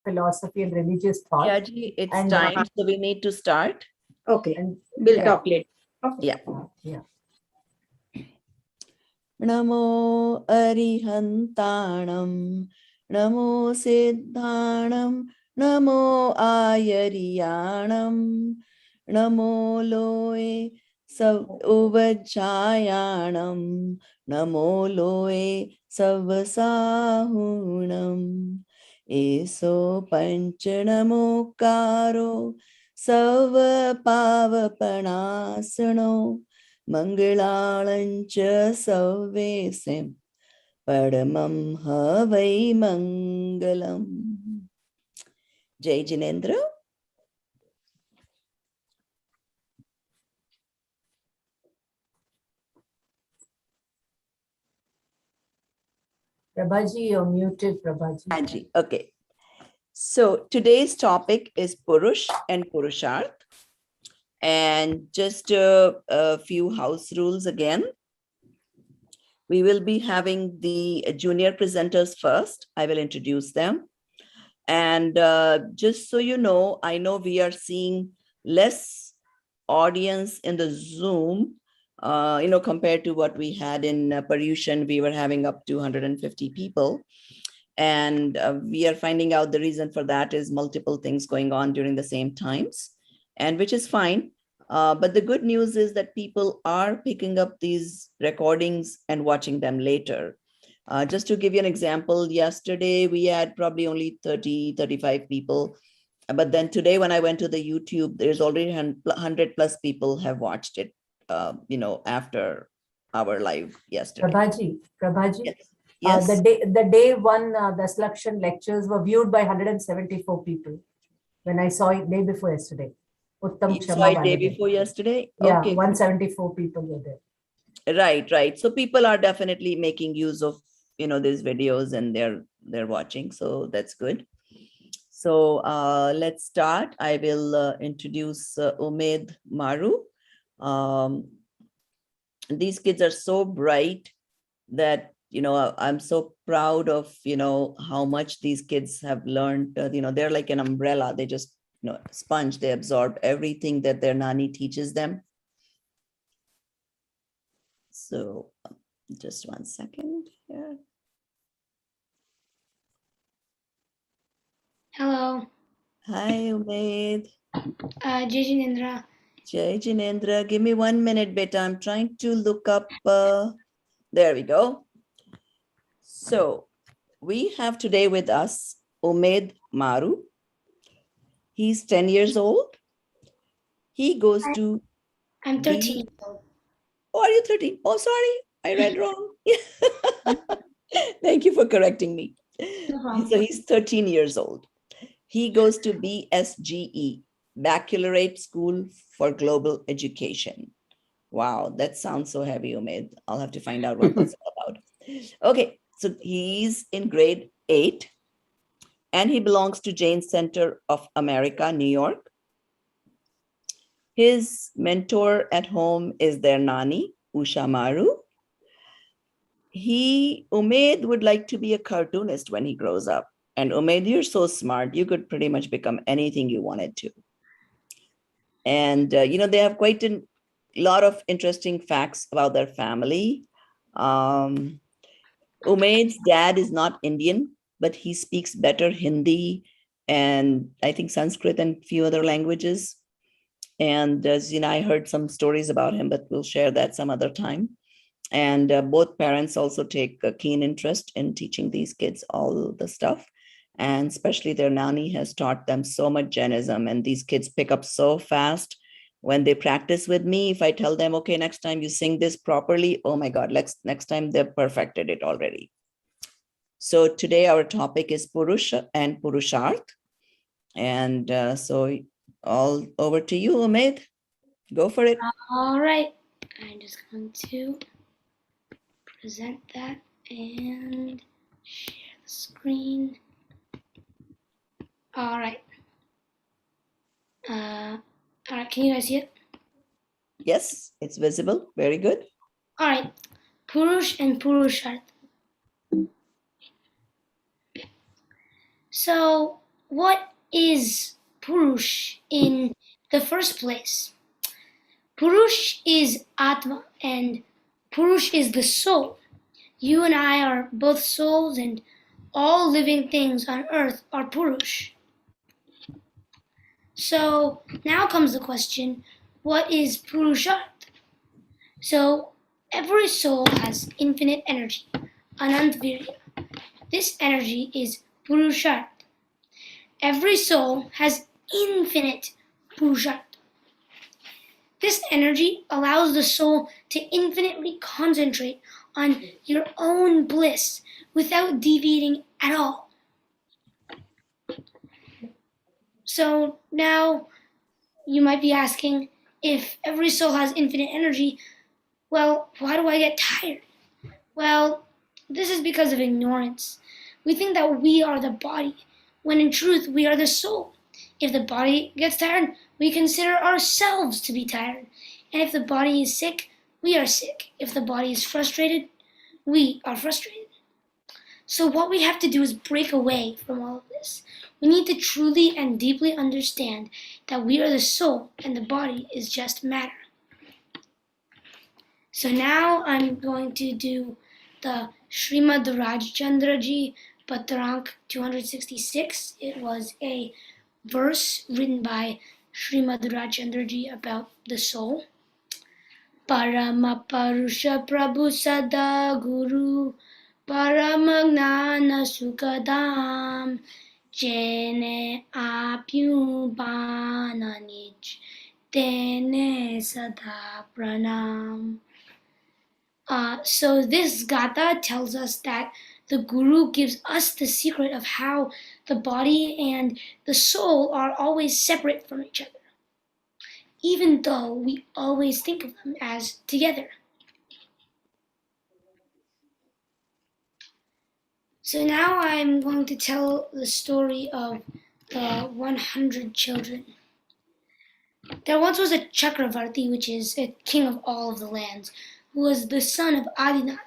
philosophy and religious thought. Yeah, Ji, it's And, time, so we need to start. Okay, And we'll talk later. Okay. Yeah. yeah. Namo Arihantanam, Namo Siddhanam, Namo Ayariyanam, Namo Loe Savvajayanam, Namo Loe Savvasahunam, Eso Panchanamo Karo, Savvapavapanasano, Mangalancha Savvesim Padamam Havai Mangalam. Jai Jinendra. Prabhaji, you're muted, Prabhaji. Anji. Okay. So today's topic is Purush and Purushartha. And just a few house rules again. We will be having the junior presenters first. I will introduce them. And just so you know, I know we are seeing less audience in the Zoom, compared to what we had in Purushartha. We were having up to 150 people. And we are finding out the reason for that is multiple things going on during the same times, and which is fine. But the good news is that people are picking up these recordings and watching them later. Just to give you an example, yesterday we had probably only 30, 35 people. But then today when I went to the YouTube, there's already 100 plus people have watched it, after our live yesterday. Prabhaji. Yes. Yes. The day one, the Lakshana lectures were viewed by 174 people when I saw it day before yesterday. Uttam You saw Kshama it day Valide. before yesterday? Yeah, Okay. 174 people were there. Right. So people are definitely making use of, these videos and they're watching. So that's good. So let's start. I will introduce Umed Maru. These kids are so bright that, I'm so proud of, how much these kids have learned. They're like an umbrella. They just, sponge. They absorb everything that their nani teaches them. So just 1 second here. Hello. Hi, Umed. Jai Jinendra. Jai Jinendra. Give me 1 minute, beta. I'm trying to look up. There we go. So we have today with us Umed Maru. He's 10 years old. He goes to... I'm 13 years old. Oh, are you 13? Oh, sorry. I read wrong. Thank you for correcting me. No problem. So he's 13 years old. He goes to BSGE, Baccalaureate School for Global Education. Wow, that sounds so heavy, Umed. I'll have to find out what that's about. Okay, so he's in grade 8 and he belongs to Jain Center of America, New York. His mentor at home is their nani, Usha Maru. Umed would like to be a cartoonist when he grows up. And Umed, you're so smart. You could pretty much become anything you wanted to. And, they have quite a lot of interesting facts about their family. Umed's dad is not Indian, but he speaks better Hindi and I think Sanskrit and a few other languages. And as I heard some stories about him, but we'll share that some other time. And both parents also take a keen interest in teaching these kids all the stuff. And especially their nanny has taught them so much Jainism, and these kids pick up so fast when they practice with me. If I tell them, okay, next time you sing this properly, oh my God, next time they've perfected it already. So today our topic is Purush and Purushartha. And so all over to you, Umed. Go for it. All right. I'm just going to present that and share the screen. All right. All right. Can you guys see it? Yes, it's visible. Very good. All right. Purush and Purushartha. So what is Purush in the first place? Purush is Atma and Purush is the soul. You and I are both souls, and all living things on earth are Purush. So now comes the question, what is Purushartha? So every soul has infinite energy, Anant Virya. This energy is Purushartha. Every soul has infinite Purushartha. This energy allows the soul to infinitely concentrate on your own bliss without deviating at all. So now you might be asking, if every soul has infinite energy, well, why do I get tired? Well, this is because of ignorance. We think that we are the body, when in truth we are the soul. If the body gets tired, we consider ourselves to be tired. And if the body is sick, we are sick. If the body is frustrated, we are frustrated. So what we have to do is break away from all of this. We need to truly and deeply understand that we are the soul and the body is just matter. So now I'm going to do the Srimad Rajchandraji Patrank 266. It was a verse written by Srimad Rajchandraji about the soul. Parama Purusha Prabhu Sada Guru Paramagnana Sukadam Jene Apyu Bananich Tene Sada Pranam. So this Gatha tells us that the Guru gives us the secret of how the body and the soul are always separate from each other, even though we always think of them as together. So now I'm going to tell the story of the 100 children. There once was a Chakravarti, which is a king of all of the lands, who was the son of Adinath,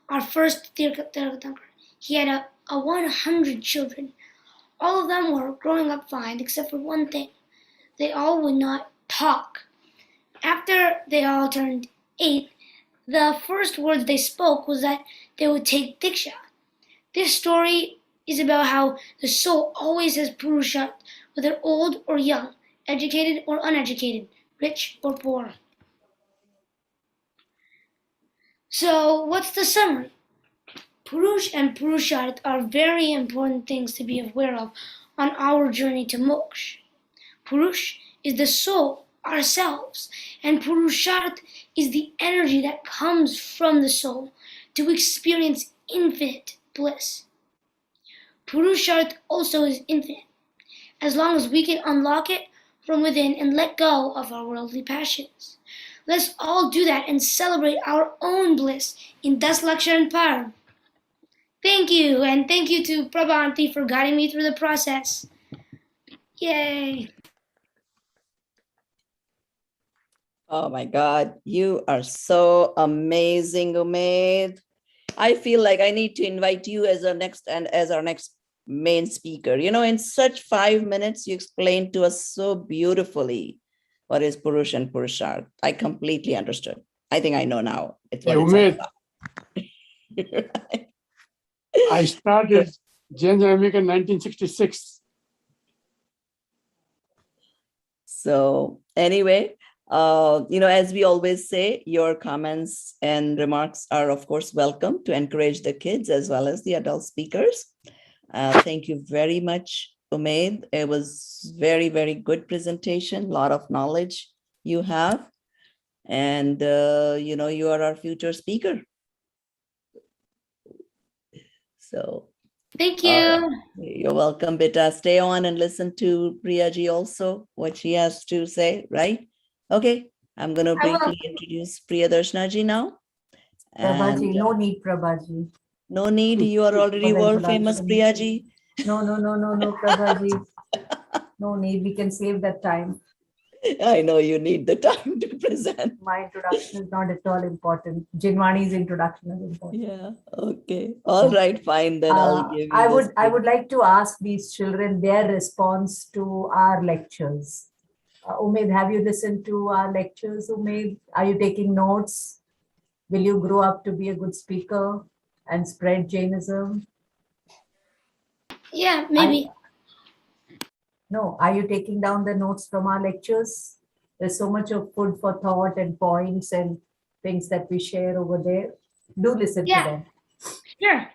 our first Tirthankar. He had a 100 children. All of them were growing up fine, except for one thing. They all would not talk. After they all turned 8, the first words they spoke was that they would take Diksha. This story is about how the soul always has Purushartha, whether old or young, educated or uneducated, rich or poor. So what's the summary? Purush and Purushartha are very important things to be aware of on our journey to moksha. Purush is the soul, ourselves, and Purushartha is the energy that comes from the soul to experience infinite bliss. Purushartha also is infinite, as long as we can unlock it from within and let go of our worldly passions. Let's all do that and celebrate our own bliss in Das Lakshana Parv. Thank you, and thank you to Prabha Aunty for guiding me through the process. Yay! Oh my God, you are so amazing, Umaid. I feel like I need to invite you as our next main speaker. You know, in such 5 minutes, you explained to us so beautifully what is Purush and Purushartha. I completely understood. I think I know now. It's what it's all Umaid, about. I started Jain Dharmic in 1966. So anyway, as we always say, your comments and remarks are, of course, welcome to encourage the kids as well as the adult speakers. Thank you very much, Umaid. It was very, very good presentation. A lot of knowledge you have. And, you are our future speaker. So Thank you. you're welcome, Beta. Stay on and listen to Priyaji also, what she has to say, right? Okay, I'm going to briefly introduce Priyadarshna ji now. Prabhaji, no need, Prabhaji. No need, you are already world famous, Priyaji. No, Prabhaji. No need, we can save that time. I know you need the time to present. My introduction is not at all important. Jinwani's introduction is important. Yeah. Okay. All right. Fine. Then I'll give you I this. would like to ask these children their response to our lectures. Umaid, have you listened to our lectures? Umaid, are you taking notes? Will you grow up to be a good speaker and spread Jainism? Yeah, maybe. No, are you taking down the notes from our lectures? There's so much of food for thought and points and things that we share over there. Do listen to them. Sure.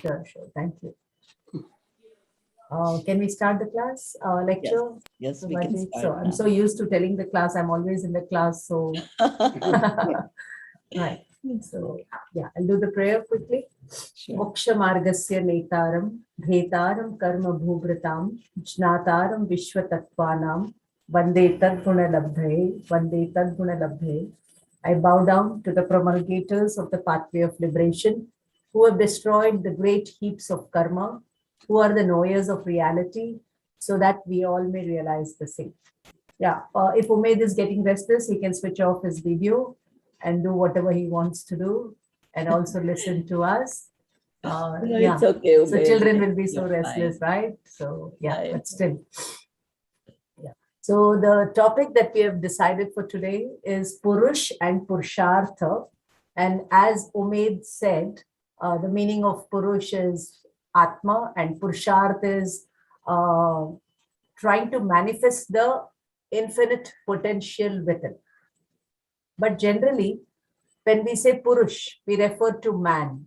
Sure. Thank you. Can we start the class lecture? Yes, So, we can Vajik, start I'm so used to telling the class. I'm always in the class. So, right. So, yeah, I'll do the prayer quickly. Sure. Moksha margasya netaram, bhetaram karma bhubratam, jnataram vishwatattvanam, vande tadguna labdhe. I bow down to the promulgators of the pathway of liberation, who have destroyed the great heaps of karma, who are the knowers of reality, so that we all may realize the same. Yeah, if Umaid is getting restless, he can switch off his video and do whatever he wants to do and also listen to us. No, Yeah, it's okay. so Umaid. children will be so You're restless, fine. right? So yeah, Right. but still. Yeah. So the topic that we have decided for today is Purush and Purushartha. And as Umaid said, the meaning of Purush is Atma and Purushartha is trying to manifest the infinite potential within. But generally, when we say Purush, we refer to man,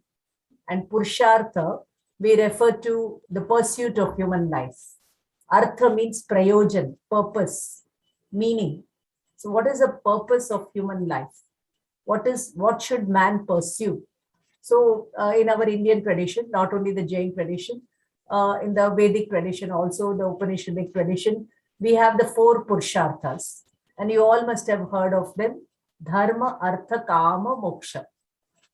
and Purushartha, we refer to the pursuit of human life. Artha means prayojan, purpose, meaning. So what is the purpose of human life? What should man pursue? So in our Indian tradition, not only the Jain tradition, in the Vedic tradition, also the Upanishadic tradition, we have the 4 Purusharthas. And you all must have heard of them. Dharma, Artha, Kama, Moksha.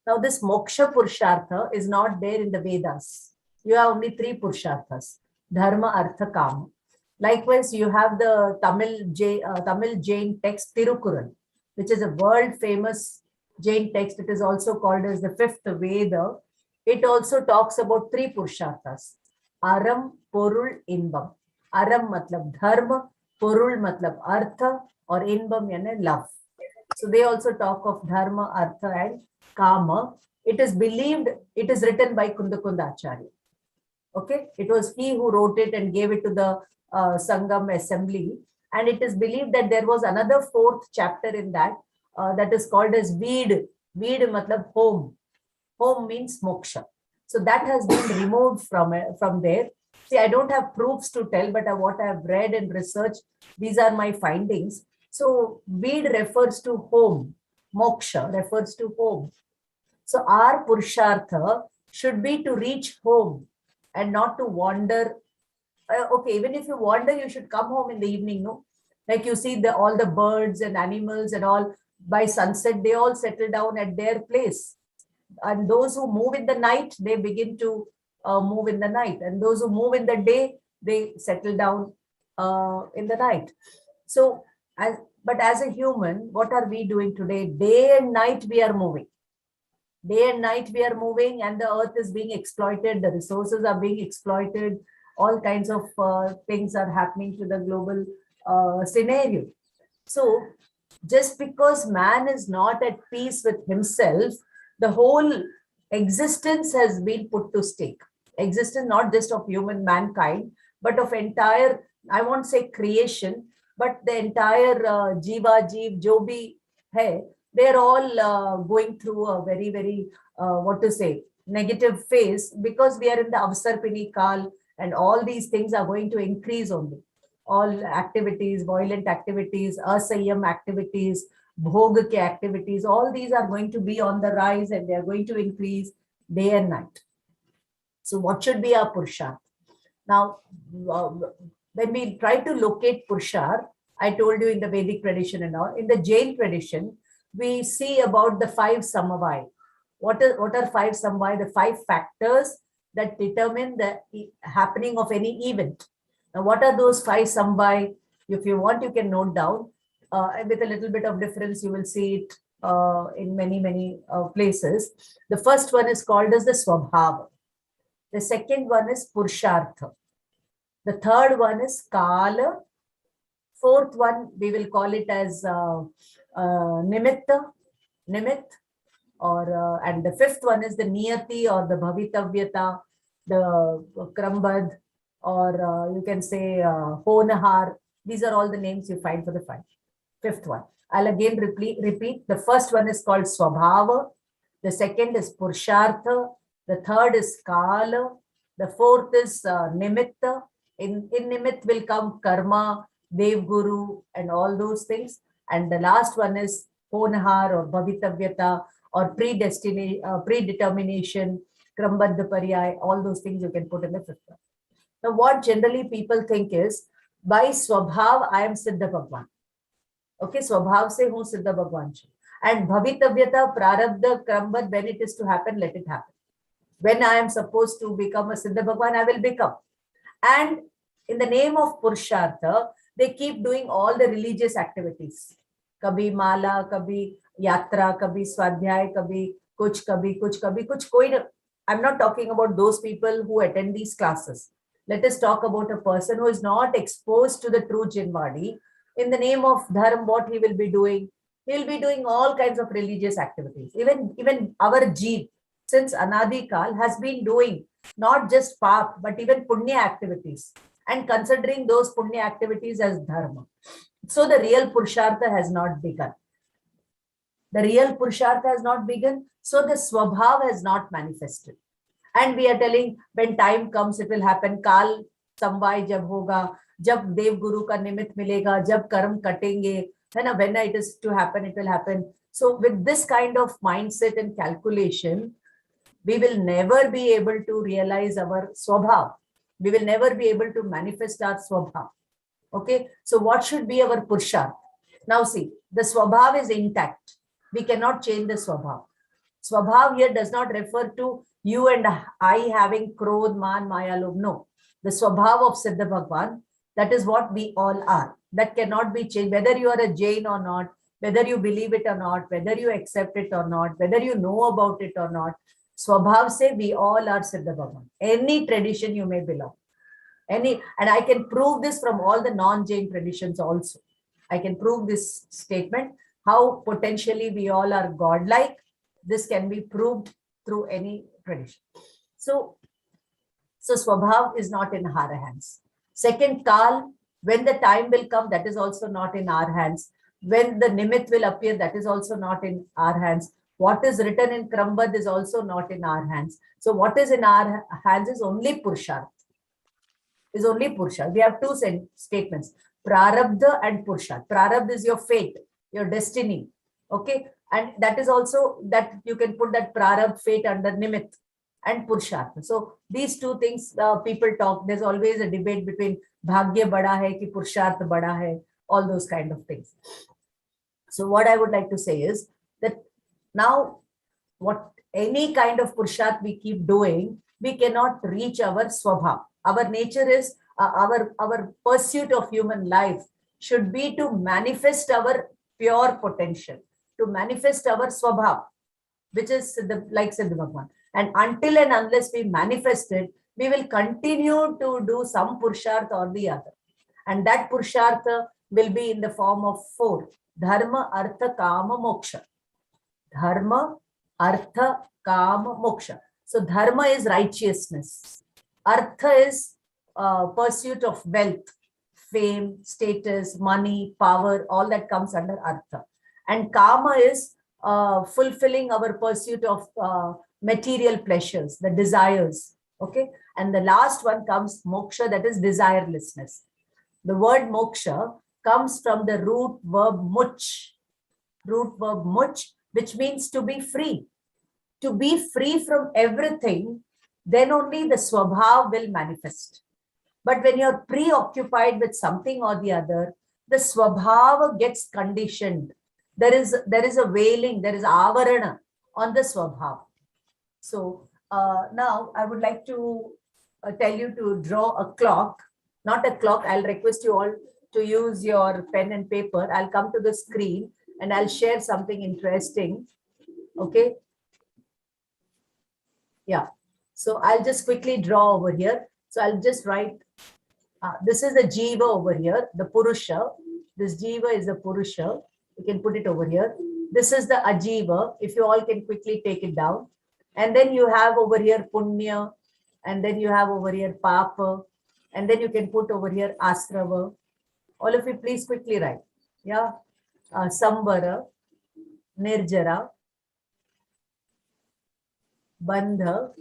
Now this Moksha Purushartha is not there in the Vedas. You have only 3 Purusharthas. Dharma, Artha, Kama. Likewise, you have the Tamil Jain text Tirukkural, which is a world famous Jain text. It is also called as the 5th Veda. It also talks about 3 Purusharthas. Aram, Porul, Inbam. Aram matlab dharma, Porul matlab artha, or Inbam yani love. So they also talk of dharma, artha and kama. It is believed, it is written by Kundakunda Acharya. Okay, it was he who wrote it and gave it to the Sangam assembly. And it is believed that there was another 4th chapter in that that is called as Veed. Veed matlab home. Home means moksha. So that has been removed from there. See, I don't have proofs to tell, but what I have read and researched, these are my findings. So Veed refers to home. Moksha refers to home. So our Purushartha should be to reach home and not to wander. Okay, even if you wander, you should come home in the evening, no? Like you see all the birds and animals and all, by sunset, they all settle down at their place. And those who move in the night, they begin to move in the night. And those who move in the day, they settle down in the night. So, but as a human, what are we doing today? Day and night, we are moving. Day and night we are moving, and the earth is being exploited. The resources are being exploited. All kinds of things are happening to the global scenario. So just because man is not at peace with himself, the whole existence has been put to stake. Existence not just of human mankind, but of entire, I won't say creation, but the entire Jiva, Jeev, Jo bhi hai, they're all going through a very, very, negative phase, because we are in the Avsarpini Kal, and all these things are going to increase only. All activities, violent activities, asayam activities, bhog ke activities, all these are going to be on the rise, and they are going to increase day and night. So what should be our Purushartha? Now, when we try to locate Purushartha, I told you in the Vedic tradition and all, in the Jain tradition, we see about the 5 samavai. What are 5 samavai? The 5 factors that determine the happening of any event. Now, what are those 5 samavai? If you want, you can note down. With a little bit of difference, you will see it in many places. The first one is called as the Swabhava. The second one is Purushartha. The third one is Kala. Fourth one, we will call it as Nimitta, Nimit. And the fifth one is the Niyati or the Bhavitavyata, the Krambad, or you can say Honahar. These are all the names you find for the fifth one. I'll again repeat. The first one is called Swabhava. The second is Purushartha. The third is Kala. The fourth is Nimitta. In Nimit will come Karma, Dev Guru, and all those things. And the last one is Honahar or Bhavitavyata or predetermination, Krambadha Paryay, all those things you can put in the fifth one. Now, what generally people think is, by Swabhav, I am Siddha Bhagwan. Okay, Swabhav se hu Siddha Bhagwan. And Bhavitavyata, Prarabdha, Krambadha, when it is to happen, let it happen. When I am supposed to become a Siddha Bhagwan, I will become. And in the name of Purushartha, they keep doing all the religious activities. Kabhi Mala, kabhi Yatra, kabhi Swadhyay, kabhi kuch. I'm not talking about those people who attend these classes. Let us talk about a person who is not exposed to the true Jinvadi. In the name of Dharma, what he will be doing? He will be doing all kinds of religious activities. Even our Jeev, since Anadi Kal, has been doing not just Pap, but even Punya activities, and considering those Punya activities as Dharma. So the real Purushartha has not begun. The real Purushartha has not begun. So the Swabhav has not manifested. And we are telling, when time comes, it will happen. Kal samvai jab hoga, jab Dev Guru ka nimit milega, jab karm katenge, when it is to happen, it will happen. So with this kind of mindset and calculation, we will never be able to realize our Swabhav. We will never be able to manifest our Swabhav. Okay, so what should be our Purushartha? Now see, the Swabhav is intact. We cannot change the Swabhav. Swabhav here does not refer to you and I having Krodh, Man, Maya, Lobh. No. The Swabhav of Siddha Bhagwan, that is what we all are. That cannot be changed. Whether you are a Jain or not, whether you believe it or not, whether you accept it or not, whether you know about it or not, Swabhav say we all are Siddha Bhagwan. Any tradition you may belong. And I can prove this from all the non-Jain traditions also. I can prove this statement, how potentially we all are godlike. This can be proved through any tradition. So Swabhav is not in our hands. Second, Kal, when the time will come, that is also not in our hands. When the Nimit will appear, that is also not in our hands. What is written in Krambad is also not in our hands. So what is in our hands is only Purushartha. Is only Purushartha. We have two statements, Prarabdha and Purushartha. Prarabdha is your fate, your destiny. Okay. And that is also that you can put that Prarabdha fate under Nimit and Purushartha. So these two things people talk. There's always a debate between Bhagya bada hai ki Purushartha bada hai, all those kind of things. So what I would like to say is that now what any kind of Purushartha we keep doing, we cannot reach our Swabhav. Our nature is, our pursuit of human life should be to manifest our pure potential, to manifest our Swabhav, which is like Siddha Bhagwan. And until and unless we manifest it, we will continue to do some Purushartha or the other. And that Purushartha will be in the form of four: Dharma, Artha, Kama, Moksha. Dharma, Artha, Kama, Moksha. So Dharma is righteousness. Artha is pursuit of wealth, fame, status, money, power, all that comes under Artha. And Kama is fulfilling our pursuit of material pleasures, the desires. Okay. And the last one comes Moksha, that is desirelessness. The word Moksha comes from the root verb much, which means to be free. To be free from everything, then only the Swabhav will manifest. But when you're preoccupied with something or the other, the Swabhav gets conditioned. There is a veiling, there is avarana on the Swabhav. So now I would like to tell you to draw a clock, not a clock. I'll request you all to use your pen and paper, I'll come to the screen and I'll share something interesting. Okay. Yeah. So I'll just quickly draw over here. So I'll just write, this is the Jiva over here, the Purusha. This Jiva is the Purusha. You can put it over here. This is the Ajiva. If you all can quickly take it down. And then you have over here Punya. And then you have over here Papa. And then you can put over here Asrava. All of you please quickly write. Yeah. Sambara, Nirjara, Bandha,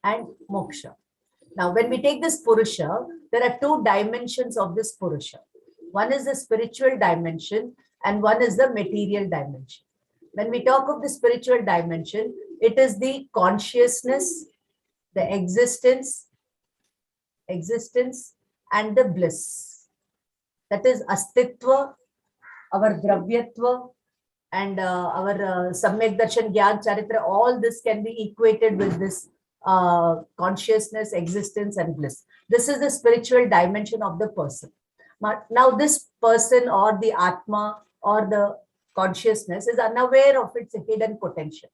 and Moksha. Now, when we take this Purusha, there are two dimensions of this Purusha. One is the spiritual dimension and one is the material dimension. When we talk of the spiritual dimension, it is the consciousness, the existence, and the bliss. That is Astitva, our Dravyatva, and our Samyak Darshan, Gyan, Charitra. All this can be equated with this consciousness, existence, and bliss. This is the spiritual dimension of the person. Now, this person or the Atma or the consciousness is unaware of its hidden potential.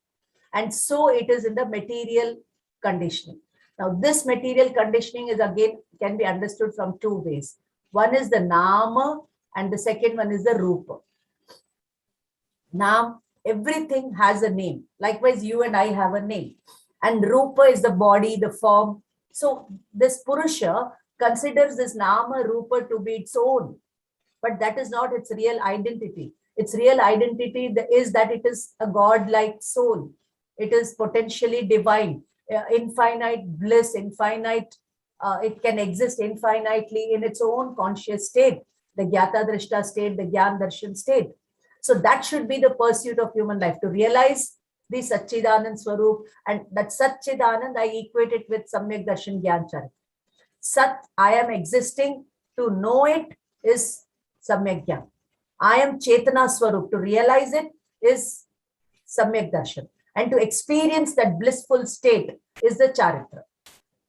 And so it is in the material conditioning. Now, this material conditioning is again can be understood from two ways. One is the Nama and the second one is the Rupa. Nam, everything has a name. Likewise, you and I have a name. And Rupa is the body, the form. So this Purusha considers this Nama Rupa to be its own. But that is not its real identity. Its real identity is that it is a God-like soul. It is potentially divine, infinite bliss, infinite. It can exist infinitely in its own conscious state, the Gyata Drishta state, the Gyan Darshan state. So that should be the pursuit of human life, to realize the Satchidanand Swarup, and that Satchidanand I equate it with Samyak Darshan Gyan Charita. Sat, I am existing, to know it is Samyak Gyan. I am Chetana Swarup, to realize it is Samyak Darshan. And to experience that blissful state is the Charitra.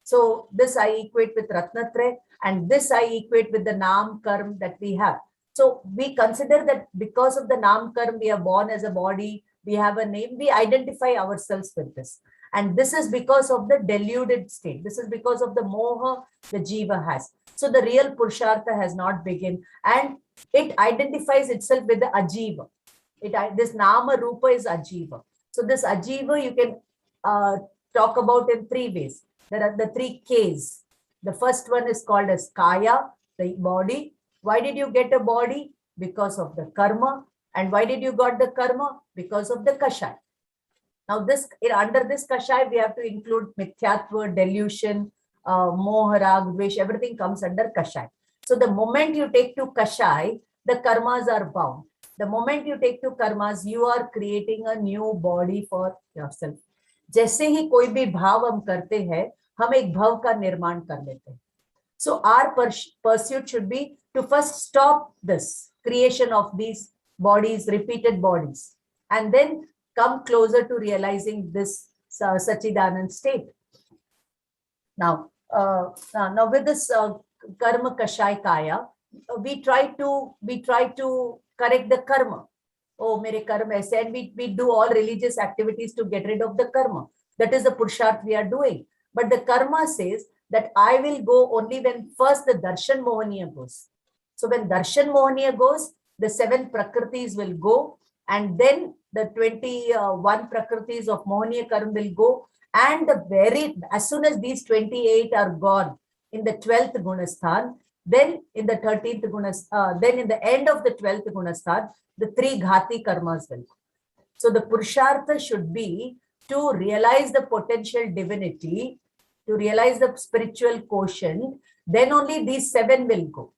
So this I equate with Ratnatre, and this I equate with the Nam Karm that we have. So we consider that because of the Nam Karm, we are born as a body, we have a name, we identify ourselves with this. And this is because of the deluded state. This is because of the moha the Jiva has. So the real Purushartha has not begun, and it identifies itself with the Ajiva. This Nama Rupa is Ajiva. So this Ajiva you can talk about in three ways. There are the three Ks. The first one is called as Kaya, the body. Why did you get a body? Because of the karma. And why did you got the karma? Because of the Kashai. Now under this Kashai, we have to include Mithyatva, delusion, Moha, Rag, Dvesh, everything comes under Kashai. So the moment you take to Kashai, the karmas are bound. The moment you take to karmas, you are creating a new body for yourself. जैसे ही कोई भी भाव हम करते हैं, हम एक भव का निर्माण कर लेते हैं. So our pursuit should be to first stop this creation of these bodies, repeated bodies, and then come closer to realizing this Satchidanand state. Now with this karma kashai kaya, we try to correct the karma. Oh, mere karma aise, and we do all religious activities to get rid of the karma. That is the Purushartha we are doing. But the karma says that I will go only when first the Darshan Mohaniya goes. So when Darshan Mohaniya goes, the 7 Prakritis will go, and then the 21 Prakritis of Mohaniya Karma will go, and as soon as these 28 are gone in the 12th Gunasthan, then in the 13th Gunasthan, then in the end of the 12th Gunasthan, the 3 Ghati Karmas will go. So the Purushartha should be to realize the potential divinity, to realize the spiritual quotient, then only these 7 will go.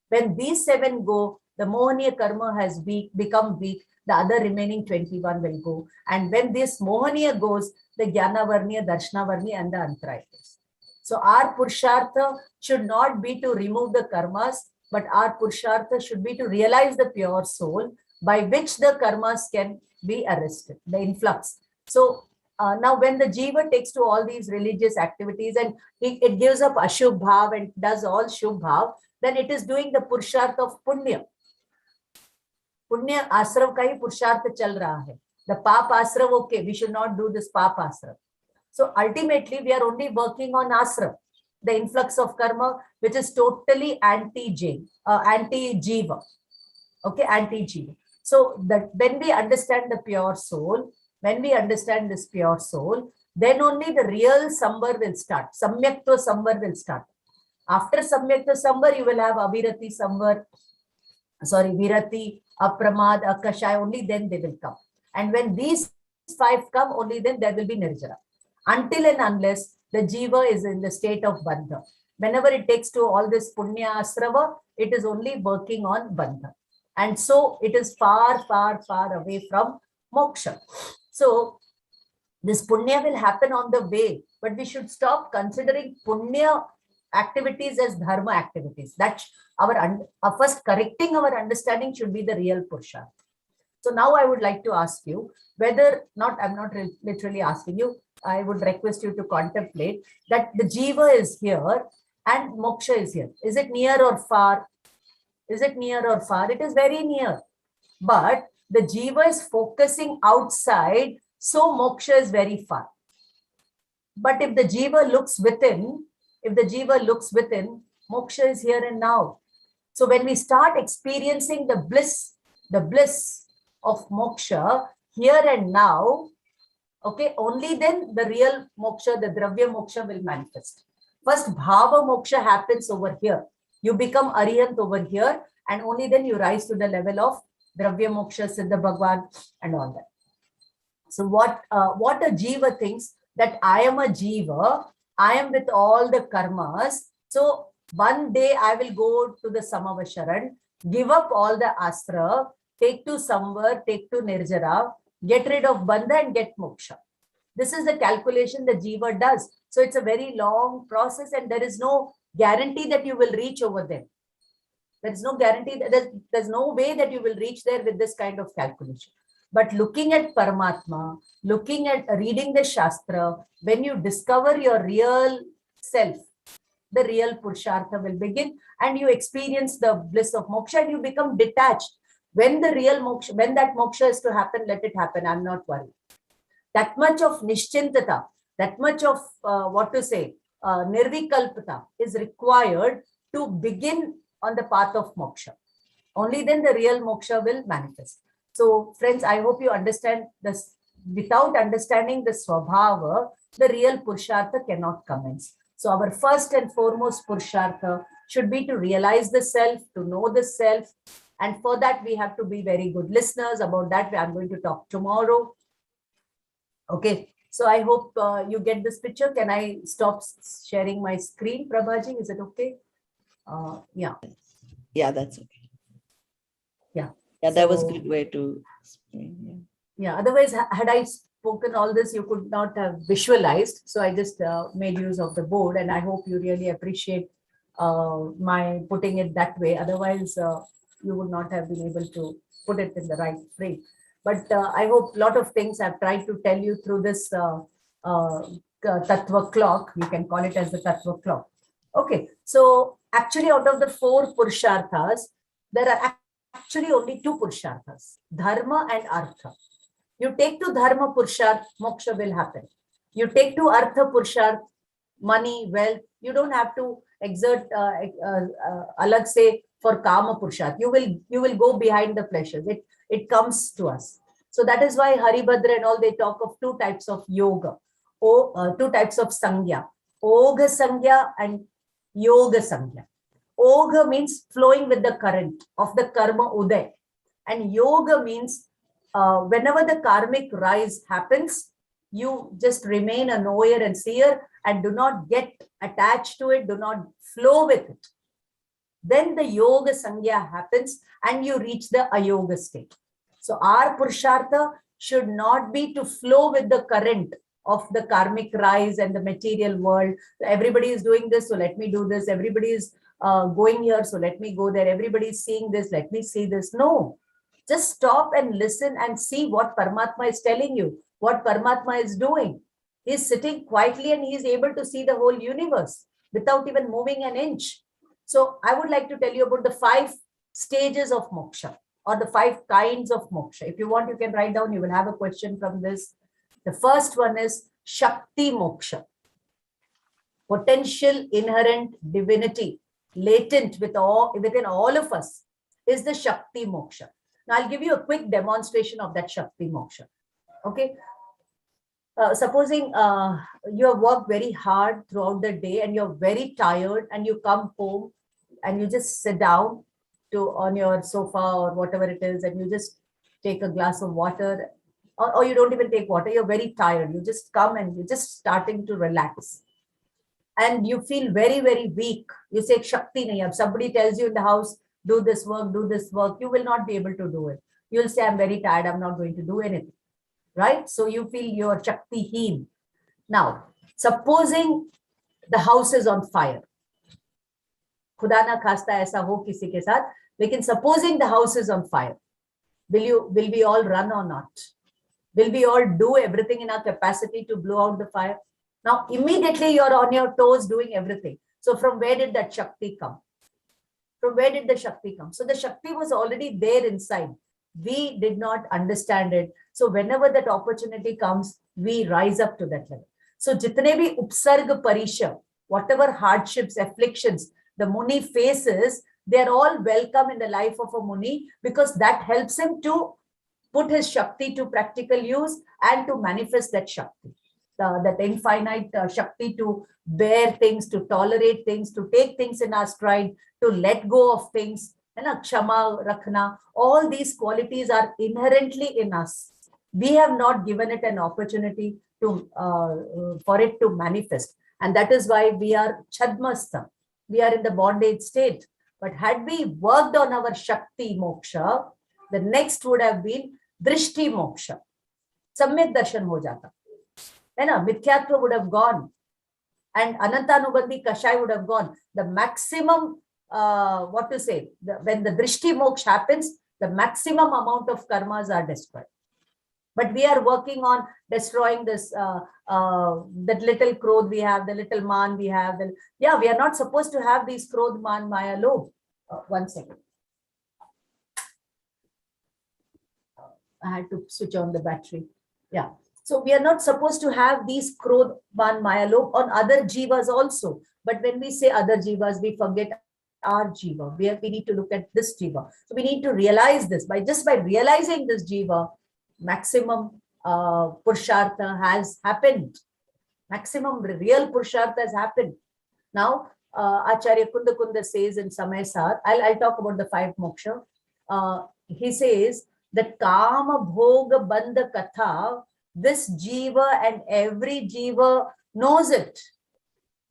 When these 7 go, the Mohaniya Karma has become weak, the other remaining 21 will go. And when this Mohaniya goes, the Jnana Varniya, Darshana Varniya, and the Antaraya goes. So our Purushartha should not be to remove the karmas, but our Purushartha should be to realize the pure soul by which the karmas can be arrested, the influx. So now when the Jiva takes to all these religious activities and it gives up Ashubh Bhav and does all Shubh Bhav, then it is doing the Purushartha of Punya. Punya Asrav ka hi Purushartha chal raha hai. The Pap Asrav, okay, we should not do this Pap Asrav. So ultimately, we are only working on Asrav, the influx of karma, which is totally anti-Jain, anti-Jiva. Okay, anti-Jiva. So that when we understand the pure soul, when we understand this pure soul, then only the real sambar will start. Samyaktva sambar will start. After Samyaktva sambar, you will have Avirati sambar, Virati, Apramad, Akashai, only then they will come. And when these 5 come, only then there will be Nirjara. Until and unless the Jiva is in the state of Bandha. Whenever it takes to all this Punya Asrava, it is only working on Bandha. And so it is far, far, far away from Moksha. So this Punya will happen on the way, but we should stop considering Punya activities as Dharma activities. That's our first correcting our understanding should be the real Purushartha. So now I would like to ask you whether not, I'm not literally asking you, I would request you to contemplate that the Jiva is here and Moksha is here. Is it near or far? Is it near or far? It is very near. But the Jiva is focusing outside, so Moksha is very far. But if the Jiva looks within, Moksha is here and now. So when we start experiencing the bliss of Moksha here and now, okay, only then the real Moksha, the Dravya Moksha will manifest. First, Bhava Moksha happens over here. You become Arihant over here, and only then you rise to the level of Dravya Moksha, Siddha Bhagwan, and all that. So what a Jiva thinks that I am a Jiva, I am with all the karmas. So one day I will go to the Samavasharan, give up all the Astra, take to Samvar, take to Nirjara, get rid of Bandha and get Moksha. This is the calculation the Jiva does. So it's a very long process and there is no guarantee that you will reach over there. There is no guarantee, there's no way that you will reach there with this kind of calculation. But looking at Paramatma, looking at reading the Shastra, when you discover your real self, the real Purushartha will begin and you experience the bliss of Moksha and you become detached. When the real Moksha, when that Moksha is to happen, let it happen. I'm not worried. That much of Nishchintata, that much of Nirvikalpata is required to begin on the path of Moksha. Only then the real Moksha will manifest. So friends, I hope you understand this. Without understanding the Swabhava, the real Purushartha cannot commence. So our first and foremost Purushartha should be to realize the self, to know the self. And for that, we have to be very good listeners. About that, I'm going to talk tomorrow. Okay. So I hope you get this picture. Can I stop sharing my screen, Prabhaji? Is it okay? Yeah. Yeah, that's okay. Yeah. Yeah, that was a good way to explain. Yeah. Otherwise, had I spoken all this, you could not have visualized. So I just made use of the board, and I hope you really appreciate my putting it that way. Otherwise, you would not have been able to put it in the right frame. But I hope a lot of things I've tried to tell you through this Tattva clock. You can call it as the Tattva clock. Okay. So actually, out of the 4 Purusharthas, there are actually only 2 Purusharthas, Dharma and Artha. You take to Dharma Purusharth, Moksha will happen. You take to Artha Purusharth, money, wealth, you don't have to exert, alag say, for Kama Purusharth. You will go behind the pleasures. It comes to us. So that is why Haribhadra and all, they talk of 2 types of yoga, 2 types of Sangya, Ogha Sangya and Yoga Sangya. Ogha means flowing with the current of the karma uday. And yoga means whenever the karmic rise happens, you just remain a knower and seer and do not get attached to it, do not flow with it. Then the yoga sangya happens and you reach the ayoga state. So our Purushartha should not be to flow with the current of the karmic rise and the material world. Everybody is doing this, so let me do this. Everybody is going here, so let me go there. Everybody is seeing this, let me see this. No, just stop and listen and see what Paramatma is telling you, what Paramatma is doing. He is sitting quietly and he is able to see the whole universe without even moving an inch. So I would like to tell you about the 5 stages of moksha or the 5 kinds of moksha. If you want, you can write down, you will have a question from this. The first one is Shakti Moksha. Potential inherent divinity latent within all of us is the Shakti Moksha. Now I'll give you a quick demonstration of that Shakti Moksha. Okay. Supposing you have worked very hard throughout the day and you're very tired and you come home and you just sit down on your sofa or whatever it is and you just take a glass of water, or you don't even take water, you're very tired. You just come and you're just starting to relax. And you feel very, very weak. You say, Shakti nahi. If somebody tells you in the house, do this work, you will not be able to do it. You'll say, I'm very tired, I'm not going to do anything. Right? So you feel your Shakti-heen. Now, supposing the house is on fire. Khuda na khasta aisa ho kisi ke saath. Lekin supposing the house is on fire, will we all run or not? Will we all do everything in our capacity to blow out the fire? Now, immediately you're on your toes doing everything. So from where did that Shakti come? From where did the Shakti come? So the Shakti was already there inside. We did not understand it. So whenever that opportunity comes, we rise up to that level. So jitne bhi upsarg parisha, whatever hardships, afflictions the Muni faces, they're all welcome in the life of a Muni, because that helps him to put his Shakti to practical use and to manifest that Shakti. That infinite Shakti to bear things, to tolerate things, to take things in our stride, to let go of things, and kshama rakhna, all these qualities are inherently in us. We have not given it an opportunity to for it to manifest, and that is why we are chadmastha. We are in the bondage state. But had we worked on our Shakti Moksha, the next would have been Drishti Moksha. Samyak darshan ho jata. Mithyatva would have gone, and Anantanubandhi Kashai would have gone. The maximum, when the Drishti Moksha happens, the maximum amount of karmas are destroyed. But we are working on destroying this, that little krodh we have, the little man we have. We are not supposed to have these krodh, man, maya, lobh. 1 second. I had to switch on the battery. Yeah. So we are not supposed to have these krodh, man, maya, lobh on other jivas also. But when we say other jivas, we forget our jiva. We need to look at this jiva. So we need to realize this. By realizing this jiva, maximum Purushartha has happened. Maximum real Purushartha has happened. Now, Acharya Kunda Kunda says in Samay Sar, I'll talk about the 5 moksha. He says that Kama Bhoga Bandha Katha, this jiva and every jiva knows it.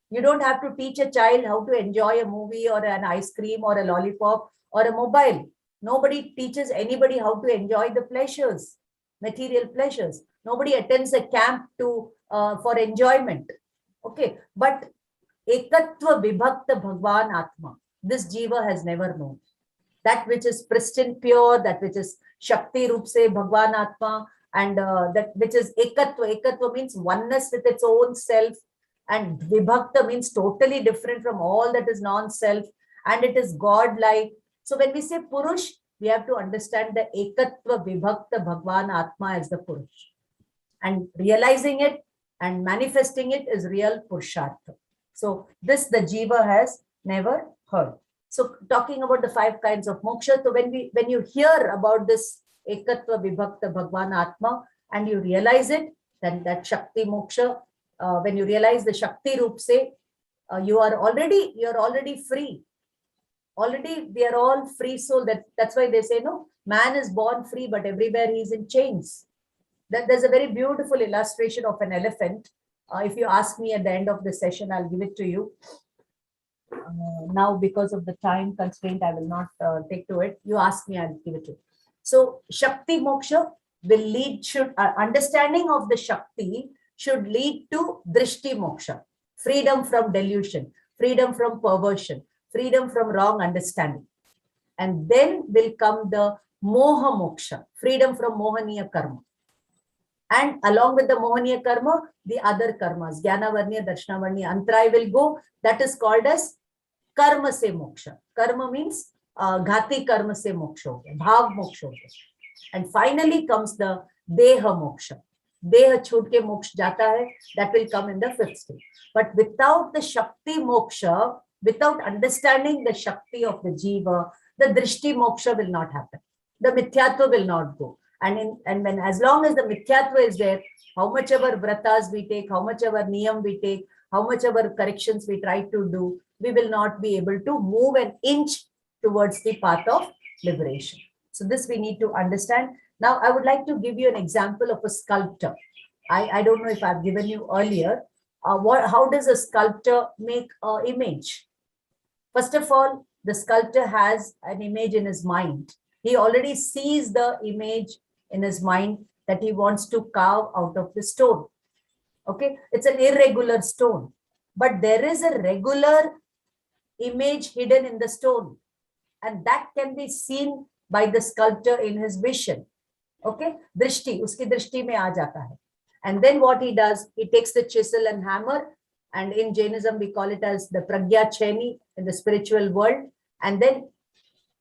You don't have to teach a child how to enjoy a movie or an ice cream or a lollipop or a mobile. Nobody teaches anybody how to enjoy the pleasures, material pleasures. Nobody attends a camp for enjoyment. Okay, but Ekatva Vibhakta Bhagwan Atma, this jiva has never known. That which is pristine, pure, that which is Shakti Roop se Bhagwan Atma, and that which is Ekatva. Ekatva means oneness with its own self, and Vibhakta means totally different from all that is non-self, and it is God-like. So when we say Purush, we have to understand the Ekatva Vibhakta Bhagwan Atma as the Purush. And realizing it and manifesting it is real Purushartha. So this the jiva has never heard. So talking about the 5 kinds of moksha, so when you hear about this Ekatva Vibhakta Bhagwan Atma and you realize it, then that Shakti Moksha, when you realize the Shakti Roop se, you're already free. Already we are all free soul. That's why they say, no, man is born free, but everywhere he's in chains. There's a very beautiful illustration of an elephant. If you ask me at the end of the session, I'll give it to you. Now, because of the time constraint, I will not take to it. You ask me, I'll give it to you. So, Shakti Moksha will lead, understanding of the Shakti should lead to Drishti Moksha, freedom from delusion, freedom from perversion, freedom from wrong understanding. And then will come the Moha Moksha, freedom from Mohaniya Karma. And along with the Mohaniya Karma, the other karmas, Jnana Varniya, Darshana Varniya, Antray will go. That is called as कर्म से मोक्ष. Karma means घाती कर्म से मोक्ष हो गया, भाव मोक्ष हो गया. And finally comes the deha moksha. Deha छूट के मोक्ष जाता है. That will come in the fifth stage. But without the Shakti Moksha, without understanding the Shakti of the Jiva, the Drishti Moksha will not happen. The Mithyatva will not go. And when as long as the Mithyatva is there, how much ever vratas we take, how much ever niyam we take, how much ever corrections we try to do, we will not be able to move an inch towards the path of liberation. So this we need to understand. Now I would like to give you an example of a sculptor. I don't know if I've given you earlier. How does a sculptor make an image? First of all, the sculptor has an image in his mind. He already sees the image in his mind that he wants to carve out of the stone. Okay, it's an irregular stone, but there is a regular image hidden in the stone, and that can be seen by the sculptor in his vision. Okay, drishti, uski drishti mein aa jata hai. And then what he does, he takes the chisel and hammer, and in Jainism we call it as the pragya cheni in the spiritual world, and then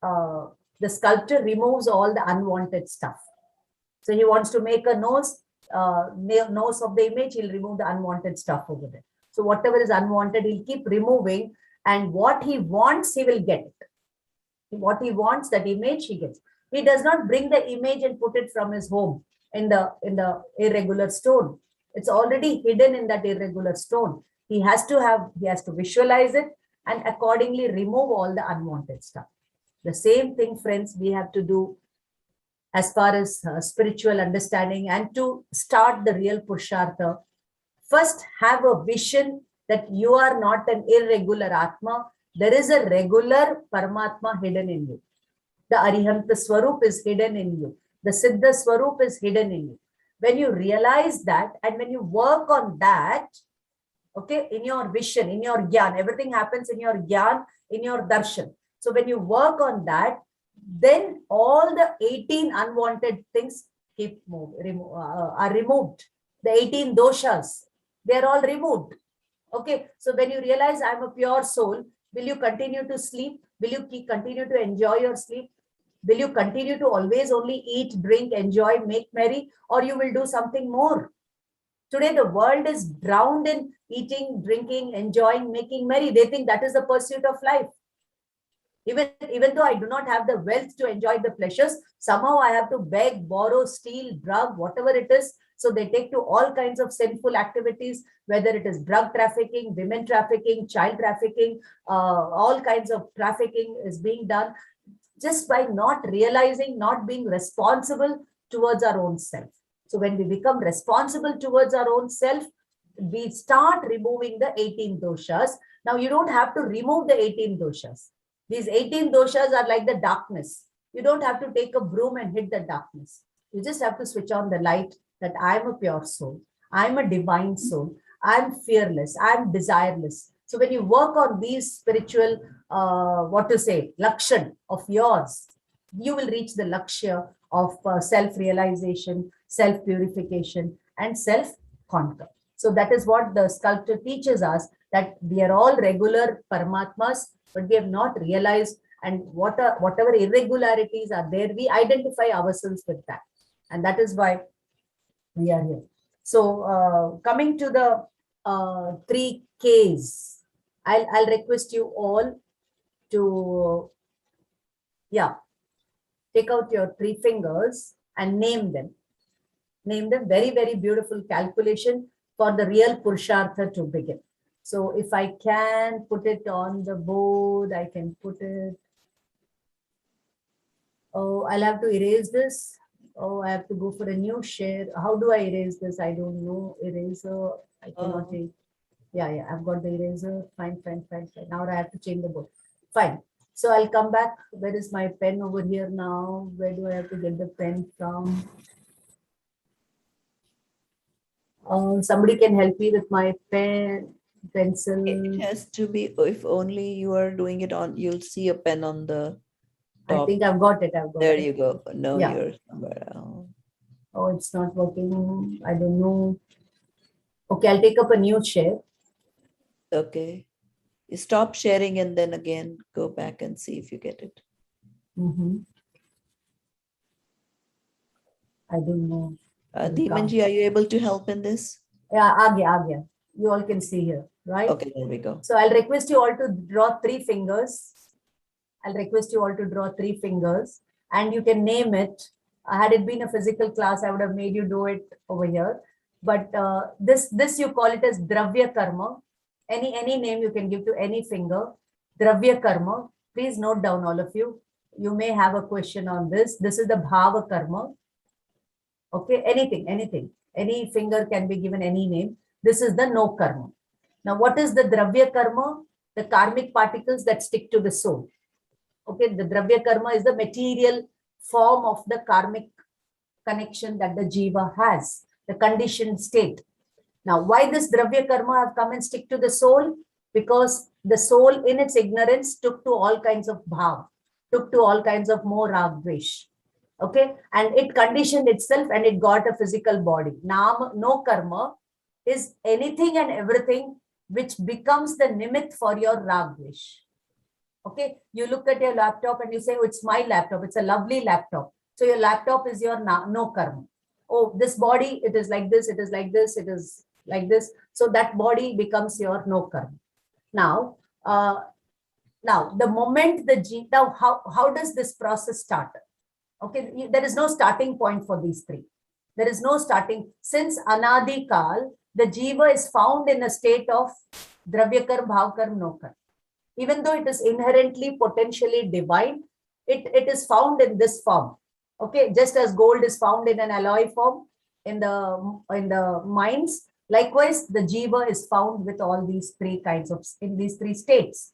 the sculptor removes all the unwanted stuff. So he wants to make a nose of the image, he'll remove the unwanted stuff over there. So whatever is unwanted, he'll keep removing, and what he wants, he will get it. What he wants, that image he gets. He does not bring the image and put it from his home in the irregular stone. It's already hidden in that irregular stone. He has to visualize it and accordingly remove all the unwanted stuff. The same thing, friends, we have to do as far as spiritual understanding and to start the real Purushartha. First, have a vision that you are not an irregular Atma. There is a regular Paramatma hidden in you. The Arihanta Swarup is hidden in you. The Siddha Swarup is hidden in you. When you realize that and when you work on that, okay, in your vision, in your Gyan, everything happens in your Gyan, in your Darshan. So when you work on that, then all the 18 unwanted things are removed. The 18 doshas, they're all removed. Okay, so when you realize I'm a pure soul, will you continue to sleep? Will you continue to enjoy your sleep? Will you continue to always only eat, drink, enjoy, make merry, or you will do something more? Today, the world is drowned in eating, drinking, enjoying, making merry. They think that is the pursuit of life. Even though I do not have the wealth to enjoy the pleasures, somehow I have to beg, borrow, steal, drug, whatever it is. So they take to all kinds of sinful activities, whether it is drug trafficking, women trafficking, child trafficking, all kinds of trafficking is being done just by not realizing, not being responsible towards our own self. So when we become responsible towards our own self, we start removing the 18 doshas. Now you don't have to remove the 18 doshas. These 18 doshas are like the darkness. You don't have to take a broom and hit the darkness. You just have to switch on the light that I'm a pure soul. I'm a divine soul. I'm fearless. I'm desireless. So when you work on these spiritual, Lakshana of yours, you will reach the Lakshya of self-realization, self-purification, and self-conquer. So that is what the sculptor teaches us, that we are all regular Paramatmas, but we have not realized, and whatever irregularities are there, we identify ourselves with that. And that is why we are here. So coming to the 3 Ks, I'll request you all to, take out your 3 fingers and name them. Name them. Very, very beautiful calculation for the real Purushartha to begin. So if I can put it on the board, I can put it. Oh, I'll have to erase this. Oh, I have to go for a new share. How do I erase this? I don't know. Eraser. I cannot take. Yeah, I've got the eraser. Fine. Now I have to change the board. Fine. So I'll come back. Where is my pen over here now? Where do I have to get the pen from? Somebody can help me with my pen, pencil. It has to be, if only you are doing it on, you'll see a pen on the top. I think I've got it. There you go. No, Yeah. you're somewhere else. Oh, it's not working. I don't know. Okay, I'll take up a new chair. Okay. You stop sharing and then again go back and see if you get it. Mhm. I don't know. Deepanji, are you able to help in this? Yeah, Agya. You all can see here, right? Okay, there we go. So I'll request you all to draw 3 fingers. I'll request you all to draw 3 fingers and you can name it. Had it been a physical class, I would have made you do it over here. But this you call it as Dravya Karma. Any name you can give to any finger. Dravya Karma. Please note down, all of you. You may have a question on this. This is the Bhava Karma. Okay, anything. Any finger can be given any name. This is the no karma. Now, what is the Dravya Karma? The karmic particles that stick to the soul. Okay, the Dravya Karma is the material form of the karmic connection that the jiva has, the conditioned state. Now, why this Dravya Karma have come and stick to the soul? Because the soul in its ignorance took to all kinds of bhav, took to all kinds of more rag, dvesh. Okay, and it conditioned itself and it got a physical body. Now, no karma is anything and everything which becomes the nimit for your rag, dvesh. Okay, you look at your laptop and you say, oh, it's my laptop. It's a lovely laptop. So your laptop is your no karma. Oh, this body, it is like this, it is like this, it is like this. So that body becomes your no karma. Now, the moment now how does this process start? Okay, there is no starting point for these 3. There is no starting. Since Anadi Kal, the jiva is found in a state of Dravya Karma, Bhav Karma, no karma. Even though it is inherently potentially divine, it is found in this form. Okay, just as gold is found in an alloy form in the mines, likewise the jiva is found with all these 3 kinds of, in these 3 states.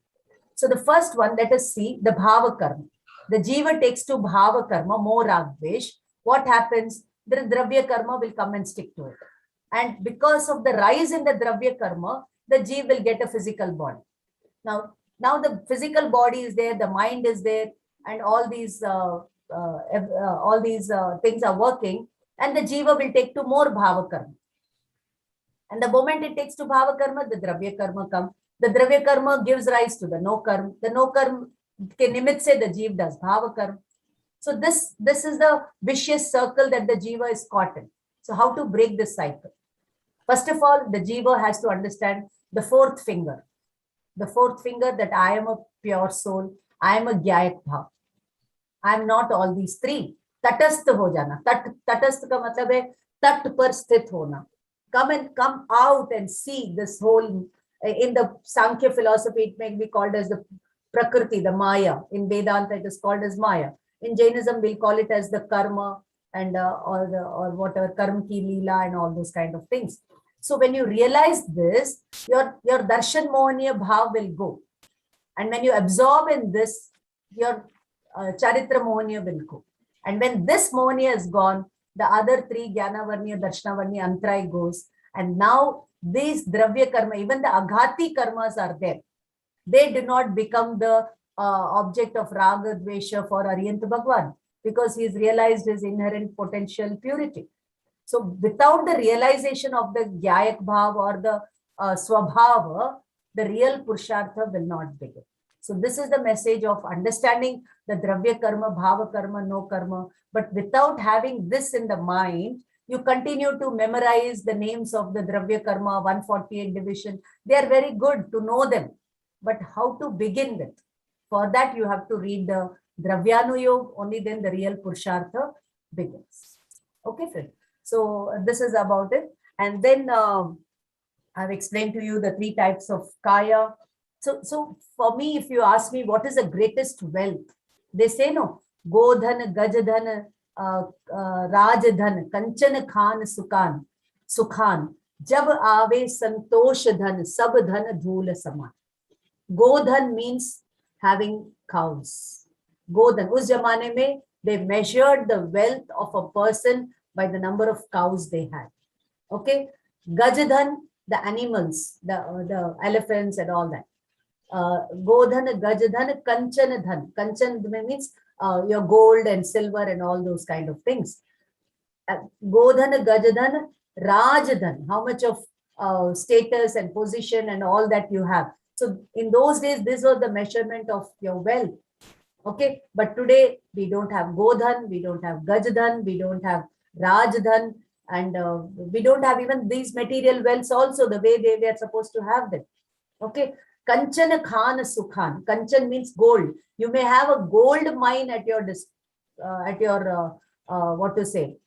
So the first one, let us see the Bhava Karma. The jiva takes to Bhava Karma, more ragvesh. What happens? The Dravya Karma will come and stick to it. And because of the rise in the Dravya Karma, the jiva will get a physical body. Now the physical body is there, the mind is there, and all these things are working, and the jiva will take to more Bhava Karma. And the moment it takes to Bhava Karma, the Dravya Karma comes. The Dravya Karma gives rise to the no karma. The no karma ke nimit se the jiva does Bhava Karma. So this is the vicious circle that the jiva is caught in. So how to break this cycle? First of all, the jiva has to understand the 4th finger. The 4th finger, that I am a pure soul. I am a Gyayak Bhav. I am not all these 3. Tatastha ho jana. Tatastha ka matlab hai tat par sthit hona. Come out and see this whole. In the Sankhya philosophy, it may be called as the Prakriti, the Maya. In Vedanta, it is called as Maya. In Jainism, we'll call it as the karma and or whatever karma ki leela and all those kind of things. So when you realize this, your darshan mohaniya bhav will go. And when you absorb in this, your charitra mohaniya will go. And when this mohaniya is gone, the other 3, jnana varniya, darshana varniya, antray goes. And now these dravya karma, even the aghati karmas are there. They do not become the object of raga dvesha for Aryant Bhagwan, because he has realized his inherent potential purity. So without the realization of the Gyayak Bhav or the Swabhava, the real Purushartha will not begin. So this is the message of understanding the Dravya Karma, Bhava Karma, no karma. But without having this in the mind, you continue to memorize the names of the Dravya Karma, 148 division. They are very good to know them. But how to begin with? For that, you have to read the Dravyanuyog, only then the real Purushartha begins. Okay, friend. So this is about it. And then I've explained to you the 3 types of kaya. So for me, if you ask me what is the greatest wealth, they say no, Godhan, Gajadhan, Rajadhan, Kanchan Khan, Sukhan, Jab Ave Santosh Dhan, Sab Dhan Dhul Saman. Godhan means having cows. Godhan, us jamane mein, they measured the wealth of a person by the number of cows they had. Okay, Gajadhan, the animals, the elephants and all that. Godhan, Gajadhan, Kanchan Dhan. Kanchan means your gold and silver and all those kind of things. Godhan, Gajadhan, Rajadhan, how much of status and position and all that you have. So in those days, this was the measurement of your wealth. Okay, but today we don't have Godhan, we don't have Gajdhan, we don't have Rajdhan, and we don't have even these material wealths also the way they were supposed to have them. Okay, Kanchana Khan Sukhan. Kanchan means gold. You may have a gold mine at your what to say?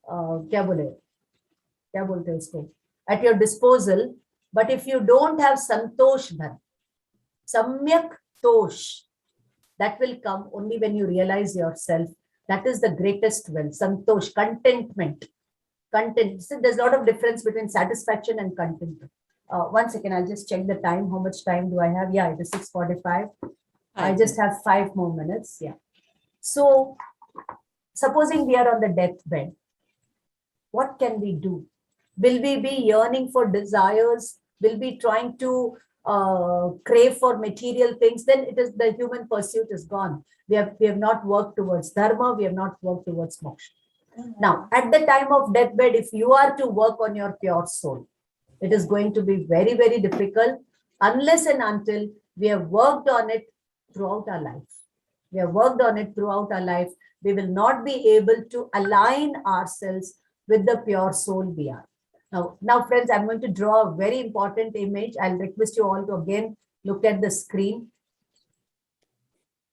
क्या बोलते हैं उसको? At your disposal. But if you don't have Santosh Dhan, Samyak Tosh, that will come only when you realize yourself. That is the greatest wealth. Santosh, contentment. Content. So there's a lot of difference between satisfaction and contentment. 1 second, I'll just check the time. How much time do I have? Yeah, it is 6:45. I just have 5 more minutes. Yeah. So supposing we are on the deathbed, what can we do? Will we be yearning for desires? Will be trying to crave for material things? Then it is the human pursuit is gone. We have not worked towards dharma. We have not worked towards moksha. Now, at the time of deathbed, if you are to work on your pure soul, it is going to be very, very difficult unless and until we have worked on it throughout our life. We have worked on it throughout our life. We will not be able to align ourselves with the pure soul we are. Now, friends, I'm going to draw a very important image. I'll request you all to again look at the screen.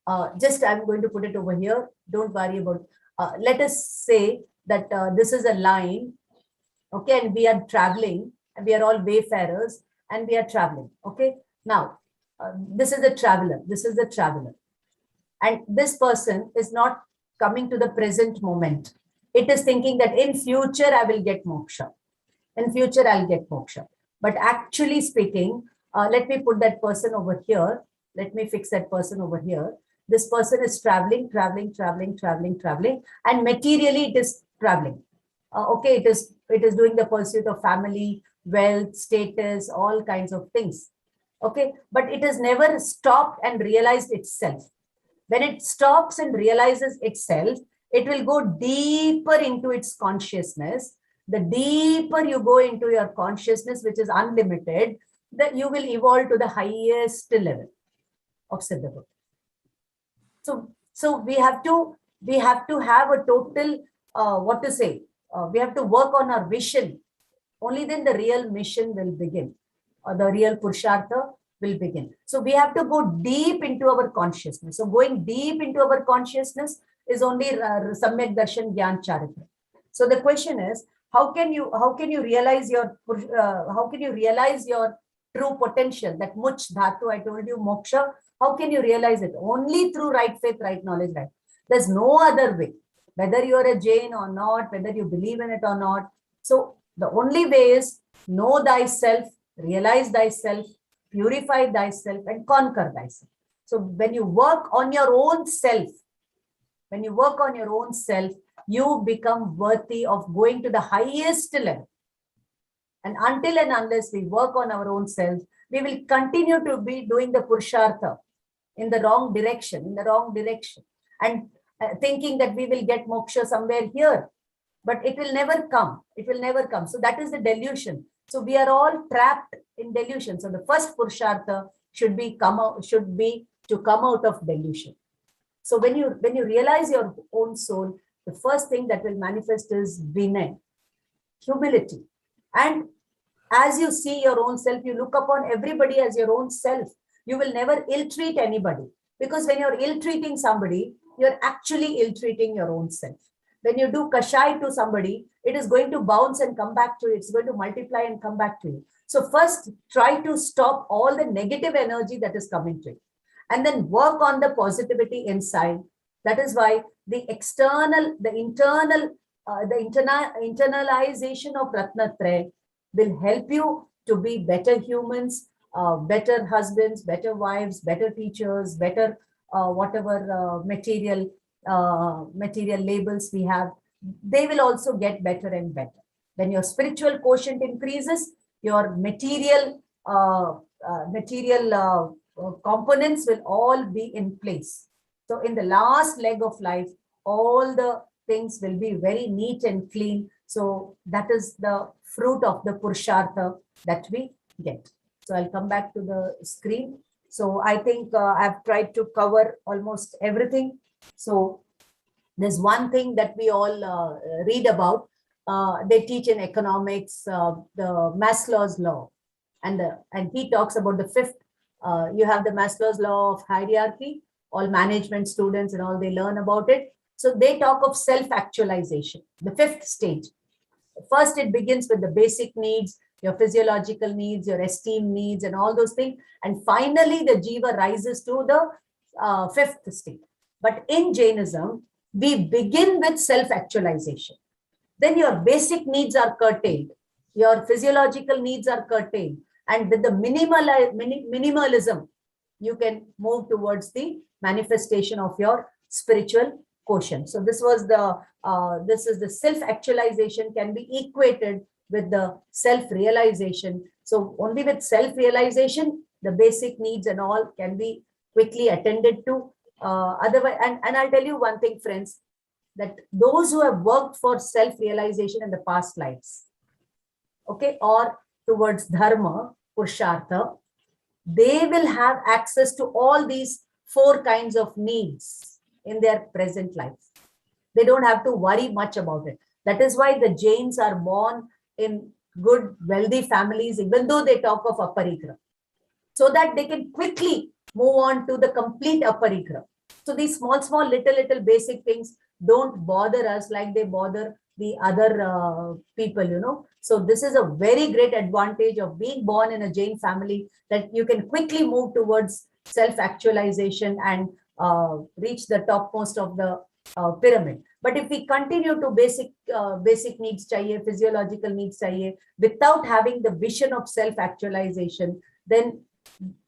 I'm going to put it over here. Don't worry about. Let us say that this is a line, okay, and we are traveling, and we are all wayfarers, and we are traveling. Okay, now this is the traveler. This is the traveler, and this person is not coming to the present moment. It is thinking that in future I will get moksha. In future I'll get moksha. But actually speaking, let me put that person over here. Let me fix that person over here. This person is traveling, and materially it is traveling. Okay, it is doing the pursuit of family, wealth, status, all kinds of things. Okay, but it has never stopped and realized itself. When it stops and realizes itself, it will go deeper into its consciousness. The deeper you go into your consciousness, which is unlimited, that you will evolve to the highest level of Siddha. So we have to have a total, we have to work on our vision. Only then the real mission will begin, or the real Purushartha will begin. So we have to go deep into our consciousness. So going deep into our consciousness is only Samyak Darshan Gyan Charitra. So the question is, how can you realize your true potential? That much dhatu, I told you, moksha. How can you realize it? Only through right faith, right knowledge, right? There's no other way. Whether you're a Jain or not, whether you believe in it or not. So the only way is know thyself, realize thyself, purify thyself, and conquer thyself. So when you work on your own self, you become worthy of going to the highest level. And until and unless we work on our own self, we will continue to be doing the Purushartha in the wrong direction, and thinking that we will get moksha somewhere here, but it will never come. So that is the delusion. So we are all trapped in delusion. So the first Purushartha should be to come out of delusion. So when you realize your own soul, the first thing that will manifest is vinay, humility. And as you see your own self, you look upon everybody as your own self. You will never ill-treat anybody, because when you're ill-treating somebody, you're actually ill-treating your own self. When you do kashai to somebody, it is going to bounce and come back to you. It's going to multiply and come back to you. So first, try to stop all the negative energy that is coming to you, and then work on the positivity inside. That is why the internalization of Ratnatraya will help you to be better humans, better husbands, better wives, better teachers, better material labels we have. They will also get better and better. When your spiritual quotient increases, your material components will all be in place. So in the last leg of life, all the things will be very neat and clean. So that is the fruit of the Purushartha that we get. So I'll come back to the screen. So I think I've tried to cover almost everything. So there's one thing that we all read about. They teach in economics the Maslow's law, and he talks about the fifth. You have the Maslow's law of hierarchy. All management students and all, they learn about it. So they talk of self-actualization, the fifth stage. First, it begins with the basic needs, your physiological needs, your esteem needs, and all those things. And finally, the jiva rises to the fifth state. But in Jainism, we begin with self-actualization. Then your basic needs are curtailed. Your physiological needs are curtailed. And with the minimalism, you can move towards the manifestation of your spiritual quotient. So this was the this is the self-actualization can be equated with the self-realization. So only with self-realization, the basic needs and all can be quickly attended to. Otherwise, and I'll tell you one thing, friends, that those who have worked for self-realization in the past lives, okay, or towards dharma, purushartha, they will have access to all these four kinds of needs in their present life. They don't have to worry much about it. That is why the Jains are born in good, wealthy families, even though they talk of aparigra, so that they can quickly move on to the complete aparigra. So these small, little basic things don't bother us like they bother the other people. So this is a very great advantage of being born in a Jain family, that you can quickly move towards self-actualization and reach the topmost of the pyramid. But if we continue to basic needs chahiye, physiological needs chahiye, without having the vision of self-actualization, then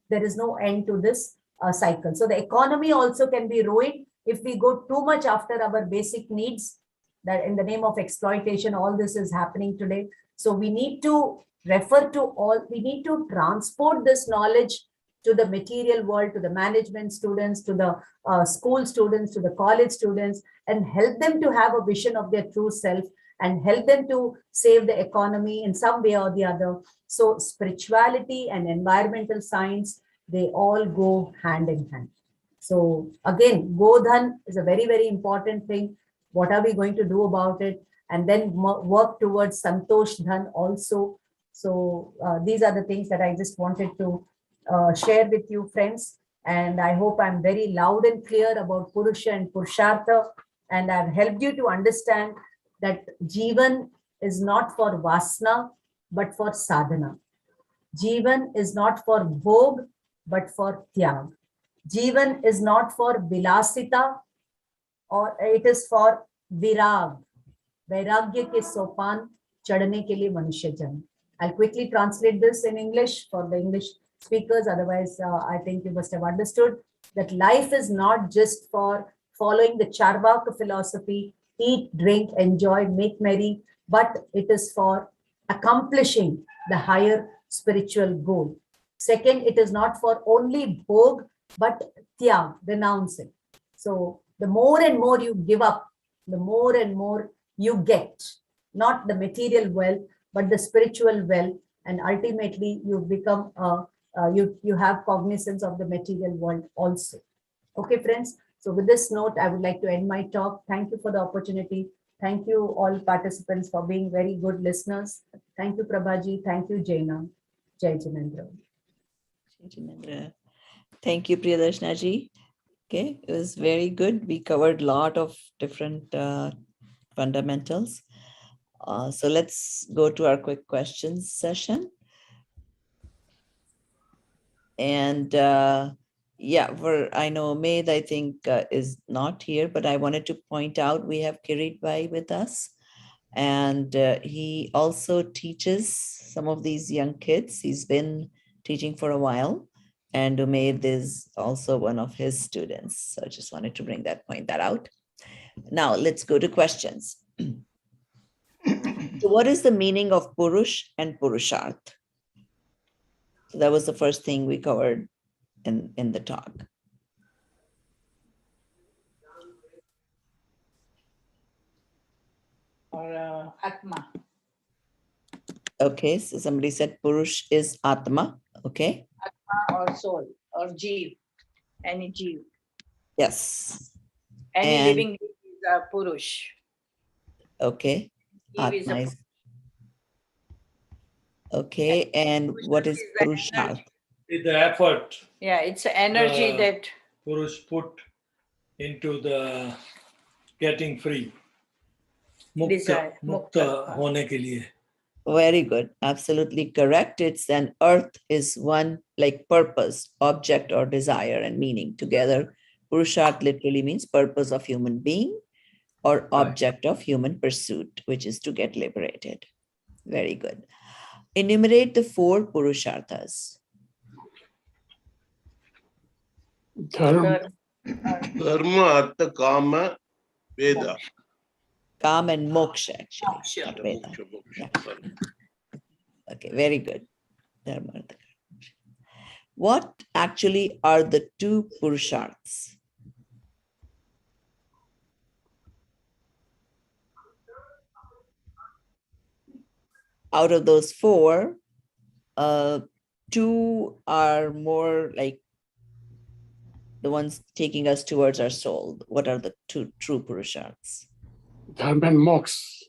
there is no end to this cycle. So the economy also can be ruined if we go too much after our basic needs, that in the name of exploitation, all this is happening today. So we need to we need to transport this knowledge to the material world, to the management students, to the school students, to the college students, and help them to have a vision of their true self and help them to save the economy in some way or the other. So spirituality and environmental science, they all go hand in hand. So again, Godhan is a very, very important thing. What are we going to do about it? And then work towards Santosh Dhan also. So these are the things that I just wanted to share with you, friends. And I hope I'm very loud and clear about Purusha and Purushartha. And I've helped you to understand that Jivan is not for Vasna, but for Sadhana. Jivan is not for Bhog, but for Tyag. Jivan is not for Vilasita, or it is for Virag. Vairagya ke sopan chadne ke liye manushya jan. I'll quickly translate this in English for the English speakers. Otherwise, I think you must have understood that life is not just for following the Charvaka philosophy, eat, drink, enjoy, make merry, but it is for accomplishing the higher spiritual goal. Second, it is not for only bhog, but tyag, renouncing. So the more and more you give up, the more and more you get, not the material wealth, but the spiritual wealth, and ultimately you become you have cognizance of the material world also. Okay, friends. So with this note, I would like to end my talk. Thank you for the opportunity. Thank you all participants for being very good listeners. Thank you, Prabhaji. Thank you, Jaina. Jai Jinendra. Thank you, Priyadarshna ji. Okay, it was very good. We covered a lot of different fundamentals. So let's go to our quick questions session. And yeah, I know Umaid, I think, is not here, but I wanted to point out we have Kirit Bhai with us. And he also teaches some of these young kids. He's been teaching for a while. And Umaid is also one of his students. So I just wanted to point that out. Now let's go to questions. So what is the meaning of Purush and Purusharth? So that was the first thing we covered in the talk. Or Atma. Okay, so somebody said Purush is Atma. Okay. Or soul or jeev, any jeev. Yes. Any And- living being is a Purush. Okay. Jeev is Atma a is. Okay. And what is Purush is the Purusharth? energy. With the effort Yeah, it's an energy that Purush put into the getting free. मुक्त Desire, मुक्त mukta. होने के लिए. Very good. Absolutely correct. It's an earth is one like purpose, object or desire and meaning together. Purusharth literally means purpose of human being or object of human pursuit, which is to get liberated. Very good. Enumerate the 4 Purusharthas. Dharma, Dharma, Artha, Kama, Veda. Kama and moksha, actually. Moksha. not Veda. Moksha, moksha, Yeah. sorry. Okay, very good. Dharma, artha, kama, moksha. What actually are the 2 Purusharths? Out of those 4, 2 are more like the ones taking us towards our soul. What are the 2 true Purusharths? Dharma and Moksha.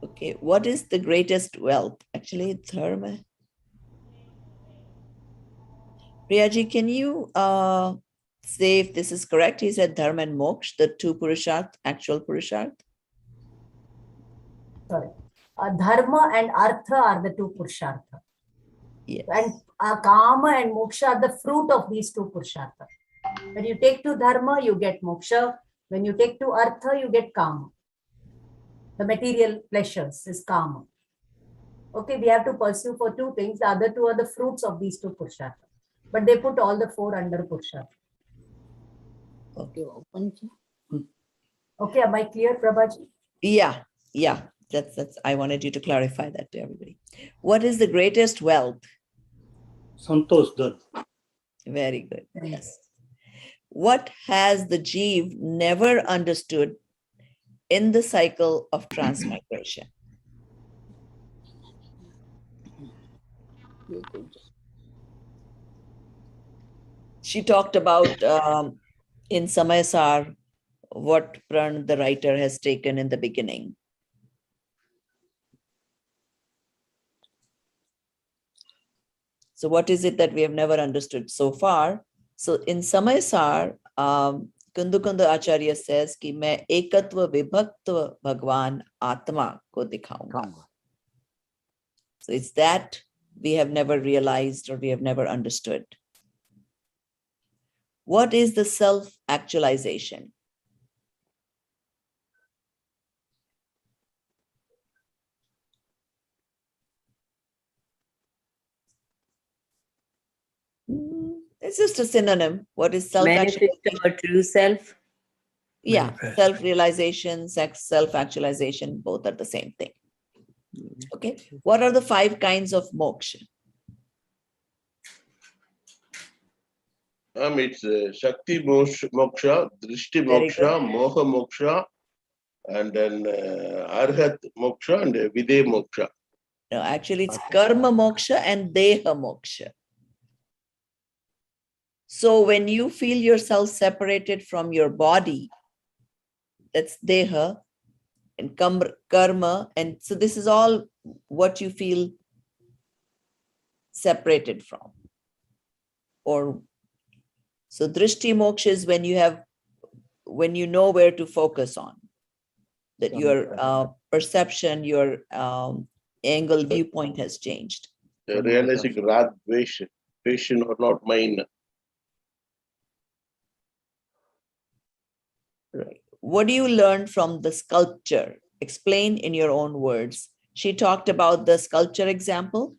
Okay, what is the greatest wealth? Actually, dharma. Priyaji, can you say if this is correct? He said dharma and moksha, the 2 Purusharth, actual Purusharth. Sorry. Dharma and Artha are the 2 Purushartha. Yes. And Kama and Moksha are the fruit of these 2 Purushartha. When you take to Dharma, you get Moksha. When you take to Artha, you get Kama. The material pleasures is Kama. Okay, we have to pursue for 2 things. The other 2 are the fruits of these 2 Purushartha. But they put all the 4 under Purushartha. Okay. Okay, am I clear, Prabhaji? Yeah. That's I wanted you to clarify that to everybody. What is the greatest wealth? Santosh Dhan. Very good. Yes. What has the Jeev never understood in the cycle of transmigration? She talked about in Samayasar what Pran, the writer, has taken in the beginning. So what is it that we have never understood so far? So in Samayasar, Kundukunda Acharya says कि मैं एकत्व विभक्त्व भगवान आत्मा को दिखाऊंगा. So it's that we have never realized or we have never understood. What is the self-actualization? It's just a synonym. What is self-actualization? Manifest our true self. Yeah, Manifest. self-realization, self-actualization, both are the same thing. Okay, what are the 5 kinds of moksha? It's Shakti Moksha, Drishti Very Moksha, Moha Moksha, and then Arhat Moksha and Vide Moksha. No, actually it's karma moksha and deha moksha. So when you feel yourself separated from your body, that's deha and karma. And so this is all what you feel separated from. Or so drishti moksha is when you know where to focus on, that your perception, your angle, viewpoint has changed. Realizing Rad, Passion or not mine. Right. What do you learn from the sculpture? Explain in your own words. She talked about the sculpture example.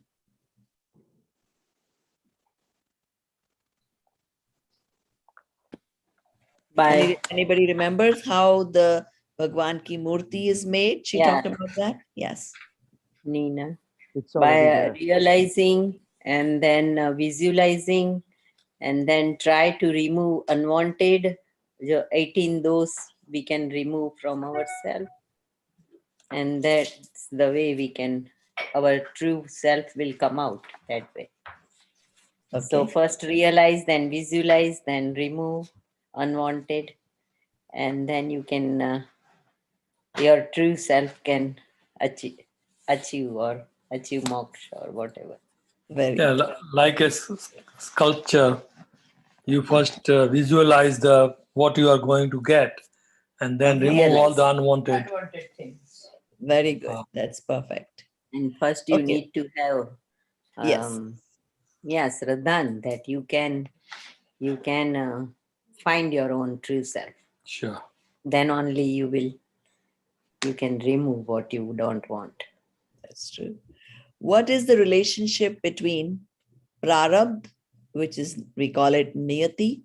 Anybody remembers how the Bhagwan ki murti is made? She talked about that. Yes. Nina, It's by already there. realizing and then visualizing and then try to remove unwanted 18 those we can remove from ourselves. And that's the way our true self will come out that way. So Okay. first realize, then visualize, then remove unwanted, and then you can, your true self can achieve moksha or whatever. Very Yeah, good. like a sculpture, you first visualize what you are going to get, and then remove all the unwanted. Unwanted things. Very good. That's perfect. And first you Okay. need to have Yes. Shraddhan, that you can find your own true self. Sure. Then only you can remove what you don't want. That's true. What is the relationship between prarabdha, which is, we call it niyati,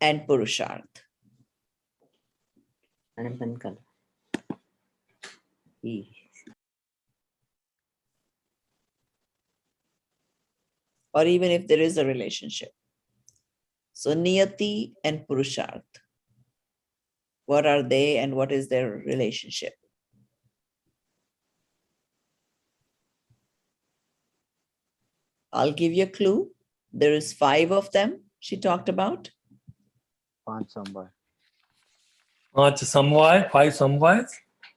and purushartha? Anapankala. Or even if there is a relationship. So niyati and purushartha, what are they and what is their relationship? I'll give you a clue. There is 5 of them she talked about. Five samvais.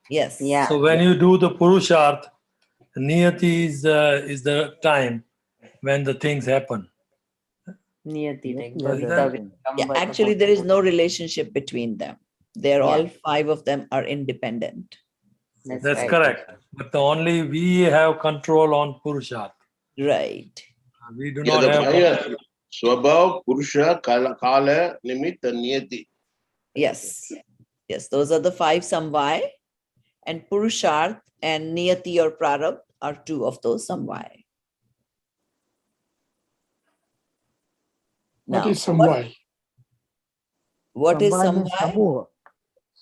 Yes. Yeah. So when you do the Purusharth, Niyati is the time when the things happen. Niyati, like Yeah, Bhavita Yeah, actually, there is no relationship between them. They're all 5 of them are independent. That's right. correct. But only we have control on Purusharth. Right. We do Yeah, not the have. fire. Swabhav, Purusha, Kala, Nimitta, Niyati. Yes. Yes, those are the 5 samvai. And purusharth and niyati or prarabdha are 2 of those samvai. What Now, is Samvai? what is Samvai means samvai?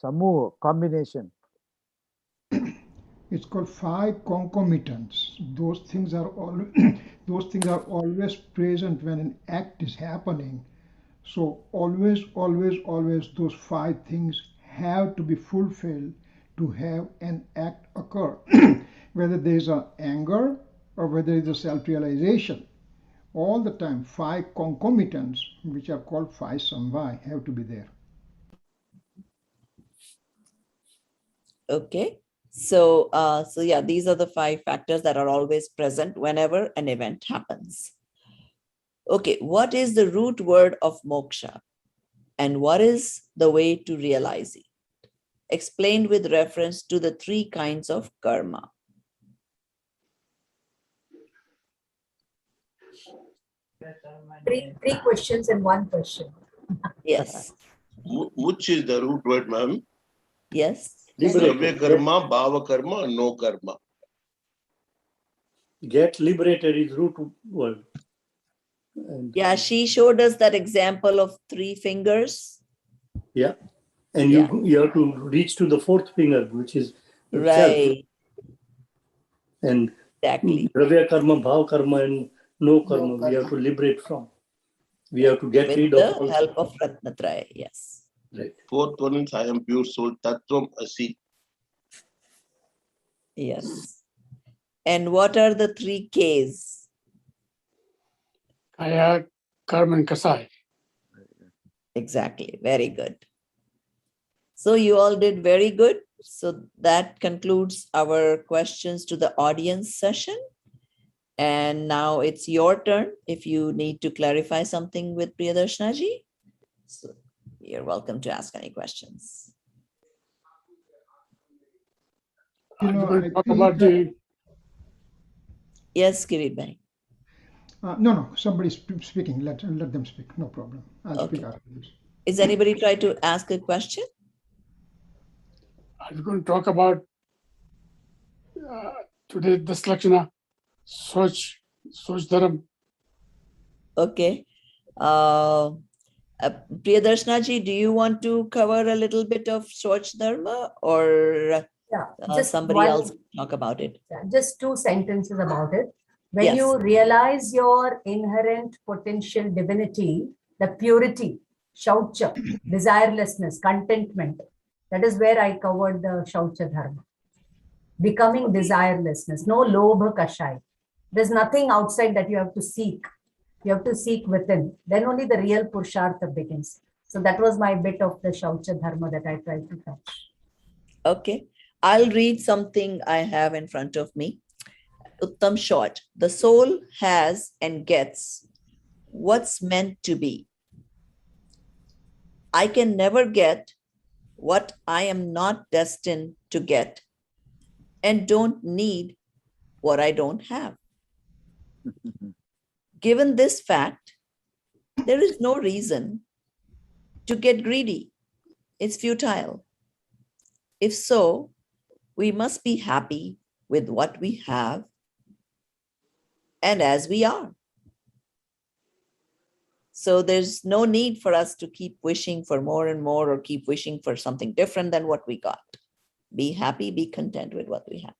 Samuha, combination. It's called 5 concomitants. Those things are all those things are always present when an act is happening. So always those 5 things have to be fulfilled to have an act occur. Whether there is an anger or whether it is a self-realization. All the time 5 concomitants, which are called 5 samvai, have to be there. Okay. So, yeah, these are the 5 factors that are always present whenever an event happens. Okay, what is the root word of moksha? And what is the way to realize it? Explained with reference to the 3 kinds of karma. Three questions and one question. Yes. Which is the root word, ma'am? Yes. Dravya Karma, Bhava Karma, no Karma. Get liberated is root word. And Yeah, she showed us that example of 3 fingers. yeah. And you have to reach to the 4th finger, which is self. Right. And Exactly. Dravya Karma, Bhava Karma, and no karma, we have to liberate from. We have to get With rid the of all. help of Ratnatraya, yes. Right. 4th one is I am pure soul, Tattvam Asi. Yes. And what are the 3 Ks? Kaya, Karma, and Kasai. Exactly. Very good. So you all did very good. So that concludes our questions to the audience session. And now it's your turn if you need to clarify something with Priyadarshna ji. So you're welcome to ask any questions. You know, We'll I talk think about the Yes, Kirit bhai. no, somebody's speaking. Let them speak. No problem. I'll speak after this. Is anybody try to ask a question? I'm going to talk about today this Lakshana, Swach Dharam. Okay. Priyadarshna ji, do you want to cover a little bit of Swach Dharma or just somebody else talk about it? Just 2 sentences about it. When Yes. you realize your inherent potential divinity, the purity, shaucha, desirelessness, contentment, That is where I covered the Shaucha Dharma. Becoming desirelessness, no lobha kashai. There's nothing outside that you have to seek. You have to seek within. Then only the real Purushartha begins. So that was my bit of the Shaucha Dharma that I tried to touch. Okay. I'll read something I have in front of me. Uttam short. The soul has and gets what's meant to be. I can never get what I am not destined to get and don't need what I don't have. Given this fact, there is no reason to get greedy. It's futile. If so, we must be happy with what we have and as we are. So there's no need for us to keep wishing for more and more or keep wishing for something different than what we got. Be happy, be content with what we have.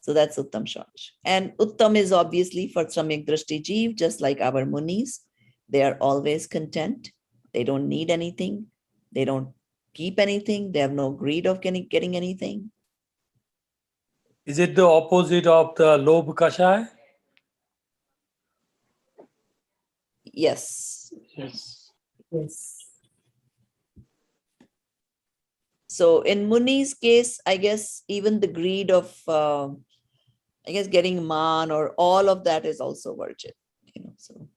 So that's Uttam Shauch. And Uttam is obviously for Samyak Drishti Jeev, just like our Munis. They are always content. They don't need anything. They don't keep anything. They have no greed of getting anything. Is it the opposite of the Lobh Kashai? Yes. Yes. Yes. So in Muni's case, I guess even the greed of, getting man or all of that is also virgin. So.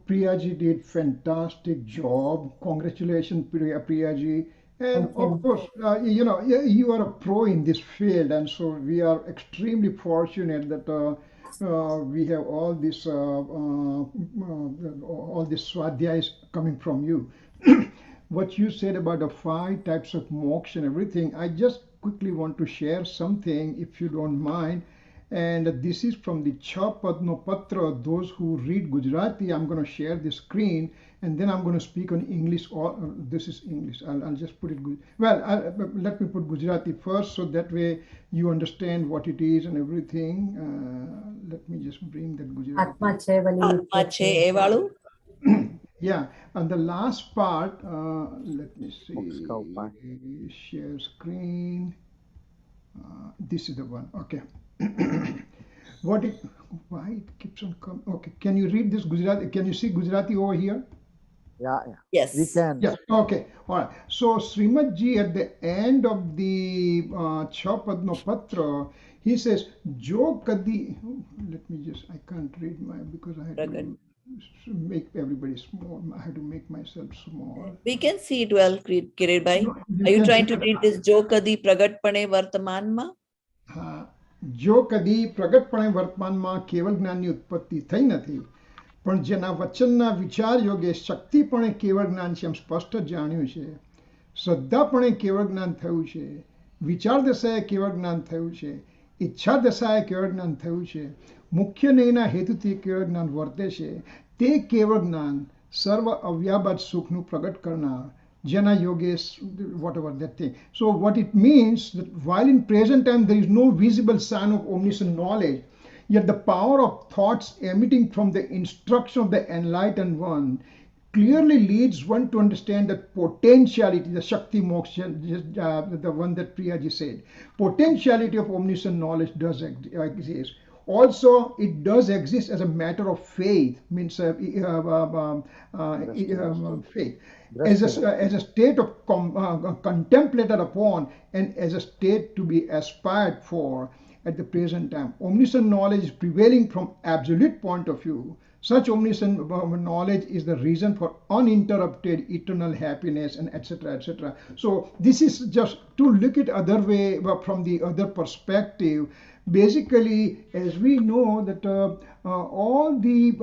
Priyaji did fantastic job. Congratulations, Priyaji. And of course, you are a pro in this field, and so we are extremely fortunate that we have all this swadhyayas coming from you. What you said about the 5 types of moksha and everything, I just quickly want to share something, if you don't mind. And this is from the Chapadnopatra. Those who read Gujarati, I'm going to share the screen and then I'm going to speak on English. This is English. I'll just put it good. Well, let me put Gujarati first so that way you understand what it is and everything. Let me just bring that Gujarati. Atma che evalu. Yeah, and the last part, let me see. Share screen. This is the one. Okay. Why it keeps on coming? Okay, can you read this Gujarati? Can you see Gujarati over here? Yeah. Yes. We can. Yes. Okay. All right. So Srimad Ji at the end of the Chapadnopatra, he says, "Jo kadi." Let me just. I can't read because I have to make everybody small. I have to make myself small. We can see it well, Kirit Bhai. Are you trying to read this Jo kadi pragatpane vartamanma? જો કદી પ્રગટપણે વર્તમાનમાં કેવલ જ્ઞાનની ઉત્પત્તિ થઈ નથી, પણ જેના વચનના વિચાર યોગે શક્તિપણે કેવળ જ્ઞાન છે એમ સ્પષ્ટ જાણ્યું છે. શ્રદ્ધાપણે કેવળ જ્ઞાન થયું છે, વિચાર દશાએ કેવળ જ્ઞાન થયું છે, ઈચ્છા દશાએ કેવળ જ્ઞાન થયું છે, મુખ્ય નહીંના હેતુથી કેવળ જ્ઞાન વર્તે છે, તે કેવળ જ્ઞાન સર્વ અવ્યાબાદ સુખનું પ્રગટ કરનાર, Jana Yogesh, whatever that thing. So what it means that while in present time there is no visible sign of omniscient knowledge, yet the power of thoughts emitting from the instruction of the enlightened one clearly leads one to understand that potentiality, the Shakti Moksha, the one that Priyaji said, potentiality of omniscient knowledge does exist. Also, it does exist as a matter of faith, means faith, as a state of contemplated upon and as a state to be aspired for at the present time. Omniscient knowledge is prevailing from absolute point of view. Such omniscient knowledge is the reason for uninterrupted eternal happiness and etc. etc. So this is just to look at other way from the other perspective. Basically, as we know that all the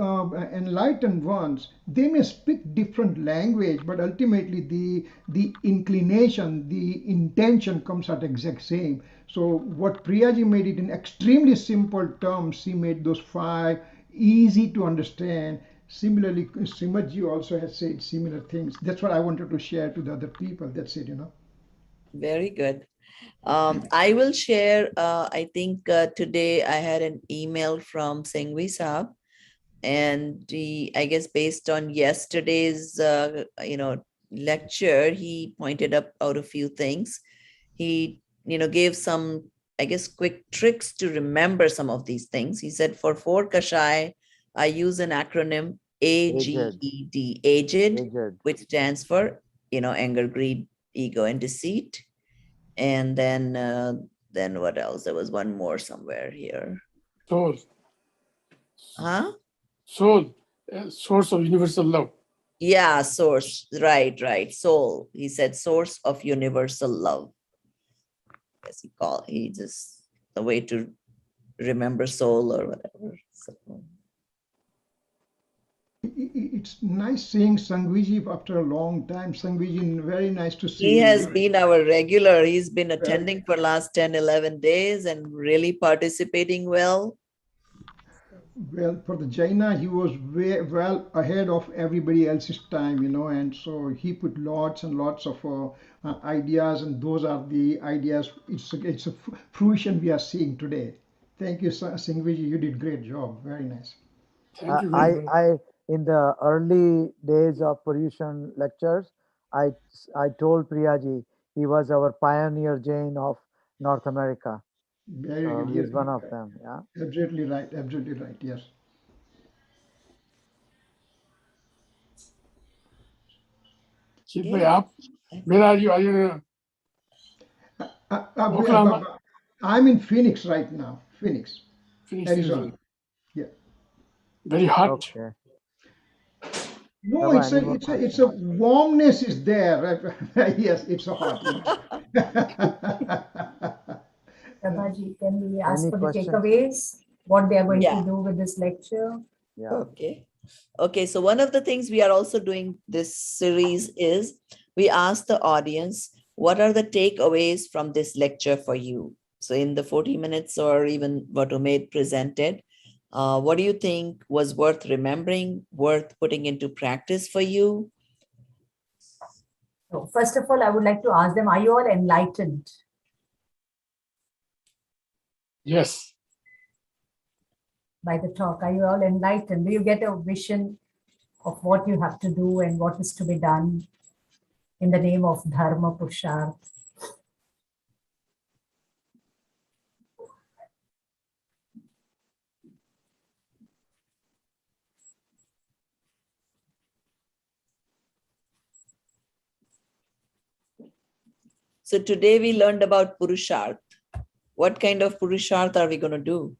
enlightened ones, they may speak different language, but ultimately the inclination, the intention comes out exact same. So what Priyaji made it in extremely simple terms, she made those 5 easy to understand. Similarly, Srimad-ji also has said similar things. That's what I wanted to share to the other people. That's it, Very good. I will share, I think today I had an email from Sengvi Saab And I guess based on yesterday's, lecture, he pointed out a few things. He, gave some, I guess, quick tricks to remember some of these things. He said, for 4 Kashai, I use an acronym AGED, aged, which stands for, anger, greed, ego, and deceit. And then what else? There was one more somewhere here. Soul. Huh? Soul, source of universal love. Yeah, source. Right. Soul. He said source of universal love. Yes, he just the way to remember soul or whatever. So, It's nice seeing Sangviji after a long time. Sangviji, very nice to see he you. has been our regular. He's been attending for last 10, 11 days and really participating well. Well, for the Jaina, he was well ahead of everybody else's time, and so he put lots and lots of ideas, and those are the ideas. It's a fruition we are seeing today. Thank you, Singviji. You did great job. Very nice. Thank you very much. I in the early days of Purushan lectures, I told Priyaji he was our pioneer Jain of North America. Very good. He's one of them. Yeah. Absolutely right. Absolutely right. Yes. Where are you? Oklahoma? I'm in Phoenix right now. Phoenix, Arizona. Yeah. Very hot. Okay. No, it's a warmness is there. Yes, it's a hot. Prabhaji, can we ask Any for questions? the takeaways? What they are going Yeah. to do with this lecture? Yeah. Okay. So one of the things we are also doing this series is we ask the audience, what are the takeaways from this lecture for you? So in the 40 minutes or even what Umaid presented, what do you think was worth remembering, worth putting into practice for you? So first of all, I would like to ask them, are you all enlightened? Yes. By the talk, are you all enlightened? Do you get a vision of what you have to do and what is to be done in the name of Dharma Purushartha? So today we learned about Purushartha. What kind of Purushartha are we going to do?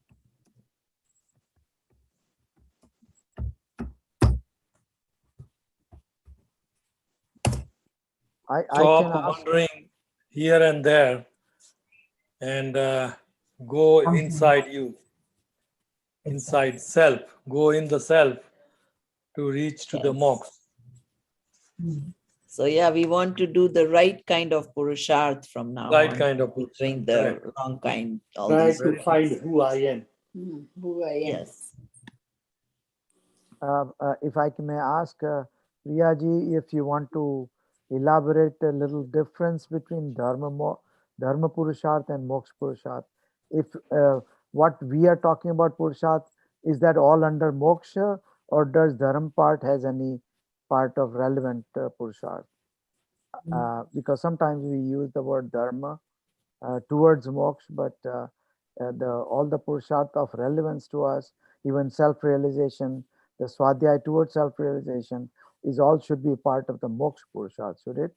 Stop wandering here and there and go inside you, inside self, go in the self to reach to the moksha. So yeah, we want to do the right kind of Purushartha from now Right on. kind of doing the wrong kind. Try to find who I am. Who I am. Yes. If I may ask Priyaji, if you want to elaborate a little difference between Dharma Purushartha and Moksha Purushartha. If what we are talking about Purushartha, is that all under Moksha, or does Dharma part has any part of relevant Purushartha? Because sometimes we use the word Dharma towards Moksha, but all the Purushartha of relevance to us, even self-realization, the Swadhyaya towards self-realization, is all should be part of the Moksha Purushartha, should it?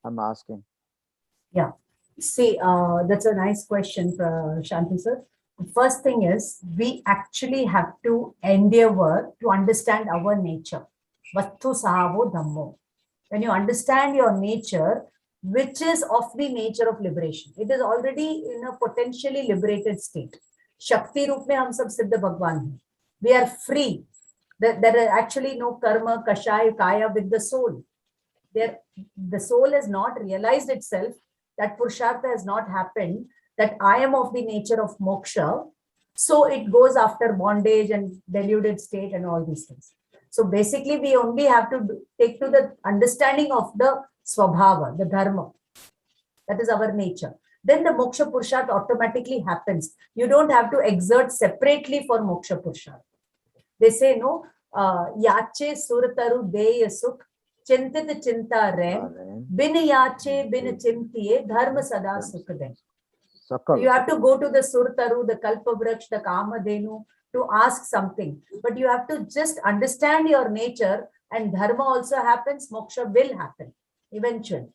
I'm asking. Yeah. See, that's a nice question, Shanti sir. The first thing is, we actually have to endeavor to understand our nature. Vattu sahavo dhammo. When you understand your nature, which is of the nature of liberation, it is already in a potentially liberated state. Shakti roop mein hum sab siddha Bhagwan hai. We are free. There is actually no karma, kashaya, kaya with the soul. The soul has not realized itself, that Purushartha has not happened, that I am of the nature of moksha. So it goes after bondage and deluded state and all these things. So basically, we only have to take to the understanding of the swabhava, the dharma. That is our nature. Then the moksha Purushartha automatically happens. You don't have to exert separately for moksha Purushartha. They say, no, yache surtaru deya sukh, chintit chinta ren, bin yache bin chintiye dharma sada sukh den. So you have to go to the surtaru, the kalpavraksh, the kamadhenu to ask something. But you have to just understand your nature, and dharma also happens, moksha will happen eventually.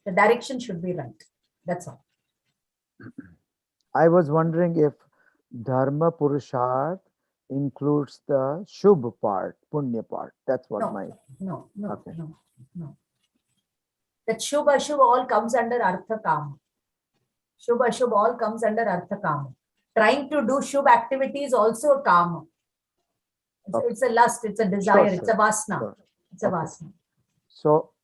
The direction should be right. That's all. I was wondering if Dharma Purusharth includes the Shubh part, Punya part. That's what No, Okay. no. That Shubha Shubha all comes under Artha Kama. Shubha Shubha all comes under Artha Kama. Trying to do Shubh activity is also a Kama. It's a lust, it's a desire, Sure, it's a Vasna. sure. It's a Okay. Vasna.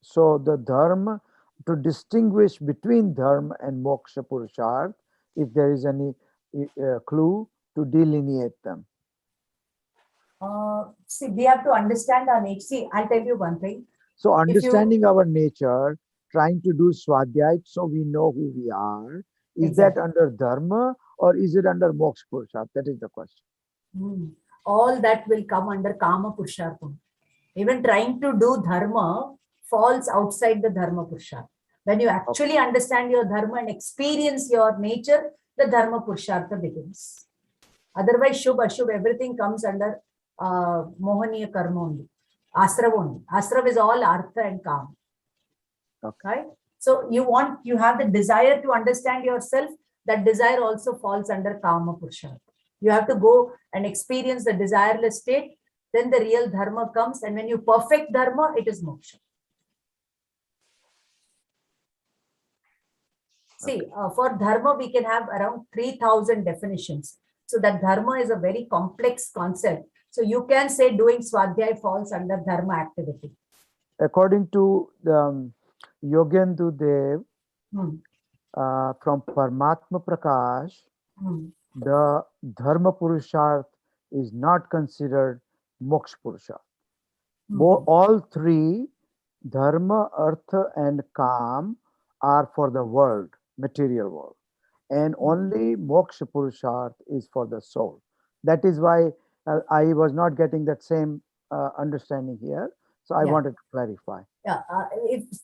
So the Dharma, to distinguish between Dharma and Moksha Purusharth, if there is any clue to delineate them. See, we have to understand our nature. See, I'll tell you one thing. So understanding our nature, trying to do Swadhyay so we know who we are, is that under Dharma or is it under Moksha Purusharth? That is the question. All that will come under Kama Purushartha. Even trying to do Dharma falls outside the Dharma Purushartha. When you actually understand your Dharma and experience your nature, the Dharma Purushartha begins. Otherwise, Shubh, Ashubh, everything comes under Mohaniya Karma only. Asrav only. Asrav is all Artha and Kama. Okay? So you have the desire to understand yourself. That desire also falls under Kama Purushartha. You have to go and experience the desireless state. Then the real Dharma comes. And when you perfect Dharma, it is Moksha. See, for Dharma, we can have around 3,000 definitions. So that Dharma is a very complex concept. So you can say doing Swadhyay falls under Dharma activity. According to Yogendu Dev, from Paramatma Prakash, the Dharma Purusharth is not considered Moksha Purusharth. All three, Dharma, Artha and Kam, are for the world, material world. And only Moksha Purusharth is for the soul. That is why I was not getting that same understanding here. So I wanted to clarify. Yeah,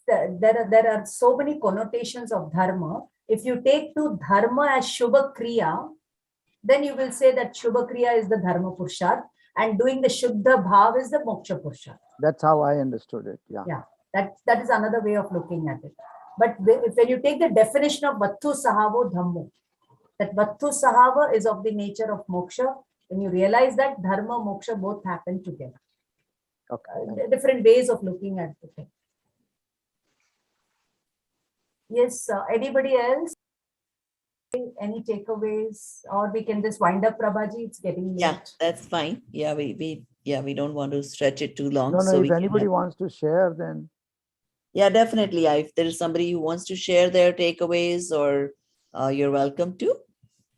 there are so many connotations of Dharma. If you take to Dharma as Shubha Kriya, then you will say that Shubha Kriya is the Dharma Purusharth and doing the Shuddha Bhav is the Moksha Purusharth. That's how I understood it. Yeah. Yeah, that is another way of looking at it. But when you take the definition of Vattu Sahavo Dhammo, that Vattu Sahava is of the nature of Moksha, when you realize that Dharma, Moksha both happen together. Okay. Different ways of looking at the thing. Yes, anybody else? Any takeaways? Or we can just wind up, Prabhaji? It's getting late. Yeah, that's fine. Yeah, we don't want to stretch it too long. No, so if anybody wants to share, then. Yeah, definitely. If there is somebody who wants to share their takeaways, or you're welcome to.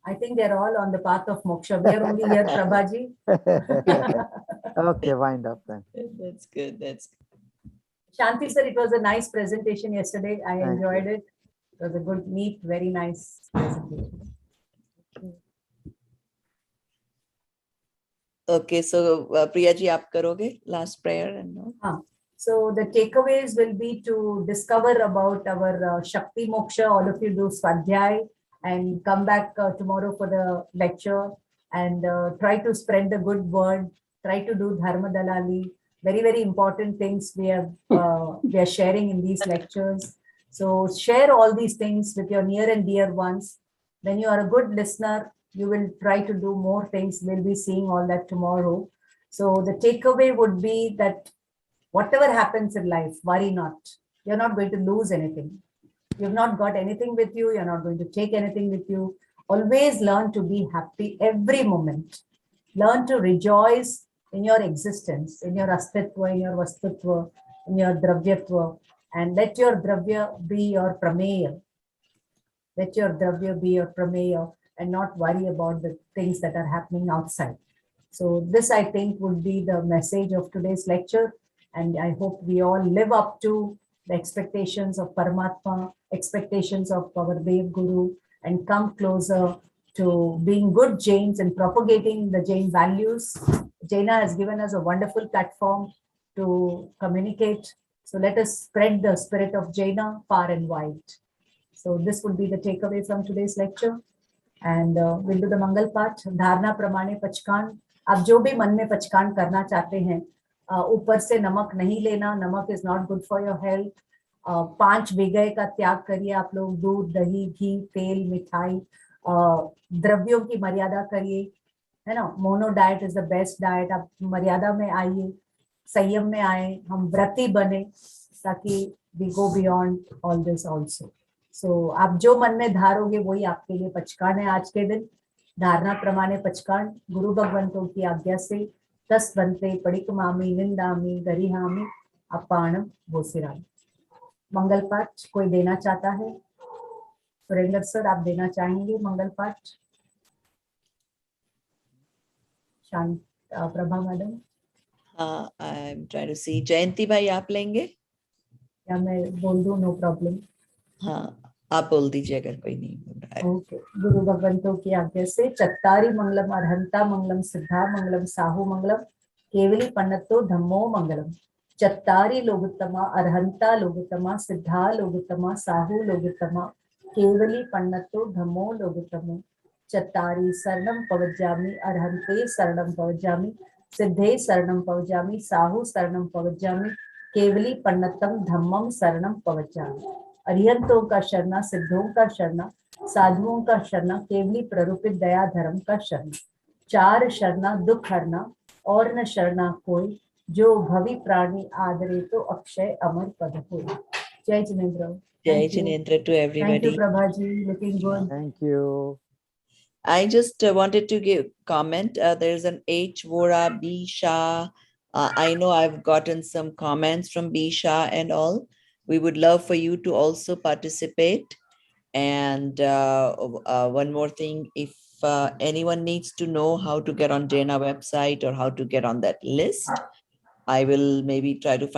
I think they're all on the path of moksha. We are only here, Prabhaji. Okay, wind up then. That's good. That's good. Shanti sir, it was a nice presentation yesterday. I enjoyed it. It was a good, neat, very nice presentation. Okay, so Priyaji, aap karoge last prayer and all. So the takeaways will be to discover about our Shakti Moksha. All of you do Swadhyay and come back tomorrow for the lecture and try to spread the good word. Try to do Dharma Dalali. Very, very important things we are sharing in these lectures. So share all these things with your near and dear ones. When you are a good listener, you will try to do more things. We'll be seeing all that tomorrow. So the takeaway would be that whatever happens in life, worry not. You're not going to lose anything. You've not got anything with you. You're not going to take anything with you. Always learn to be happy every moment. Learn to rejoice in your existence, in your astitva, in your vastutva, in your dravyatva, and let your dravya be your prameya. Let your dravya be your prameya and not worry about the things that are happening outside. So this, I think, would be the message of today's lecture. And I hope we all live up to the expectations of Paramatma, expectations of our Dev Guru, and come closer to being good Jains and propagating the Jain values Jaina has given us a wonderful platform to communicate. So let us spread the spirit of Jaina far and wide. So this would be the takeaway from today's lecture. And we'll do the Mangal Path. Dharna Pramane Pachkan. आप जो भी मन में पचकान करना चाहते हैं, ऊपर से नमक नहीं लेना, नमक is not good for your health. 5 विगय का त्याग करिए आप लोग. दूध, दही, घी, तेल, मिठाई, द्रव्यों की मर्यादा करिए, है ना. Mono diet is the best diet. आप मर्यादा में आइए, संयम में आए, हम व्रती बने, ताकि we go beyond all this also. So आप जो मन में धारोगे वही आपके लिए पचकान है आज के दिन. धारणा प्रमाणे पचकान. गुरु भगवंतों की आज्ञा से 10 बनते पड़िकमामी निंदामी गरिहामी अपाणम भोसिराम. मंगल पाठ कोई देना चाहता है? सुरेंद्र सर, आप देना चाहेंगे मंगल पाठ? शांत प्रभा मैडम. हाँ, I am trying to see. Jayanti भाई आप लेंगे? या मैं बोल दूं? No problem. हाँ, आप बोल दीजिए अगर कोई नहीं बोल रहा है. ओके. गुरु भगवंतों की आज्ञा से चत्तारी मंगलम अर्हंता मंगलम सिद्धा मंगलम साहू मंगलम केवली पन्नतो धम्मो मंगलम. चत्तारी लोगोत्तमा अर्हंता लोगोत्तमा सिद्धा लोगोत्तमा साहू लोगोत्तमा केवली पन्नतो धम्मो लोगोत्तमो. चत्तारी शरणम पवज्जामि अर्हंते शरणम पवज्जामि सिद्धे शरणम पवज्जामि साहू शरणम पवज्जामि केवली पन्नतम धम्मम शरणम पवज्जामि. अरिहंतों का शरणा, सिद्धों का शरणा, साधुओं का शरणा, केवली प्ररूपित दया धर्म का शरणा. 4 शरणा दुख हरना और न शरणा कोई, जो भवि प्राणी आदरे तो अक्षय अमर पद हो. जय Jinendra. Jai Jinendra to everybody. Thank you, Prabhaji. Looking good. Thank you. I just wanted to give comment. There's an H. Vora, B. Shah. I know I've gotten some comments from B. Shah and all. We would love for you to also participate. And one more thing, if anyone needs to know how to get on Jaina website or how to get on that list, I will maybe try to find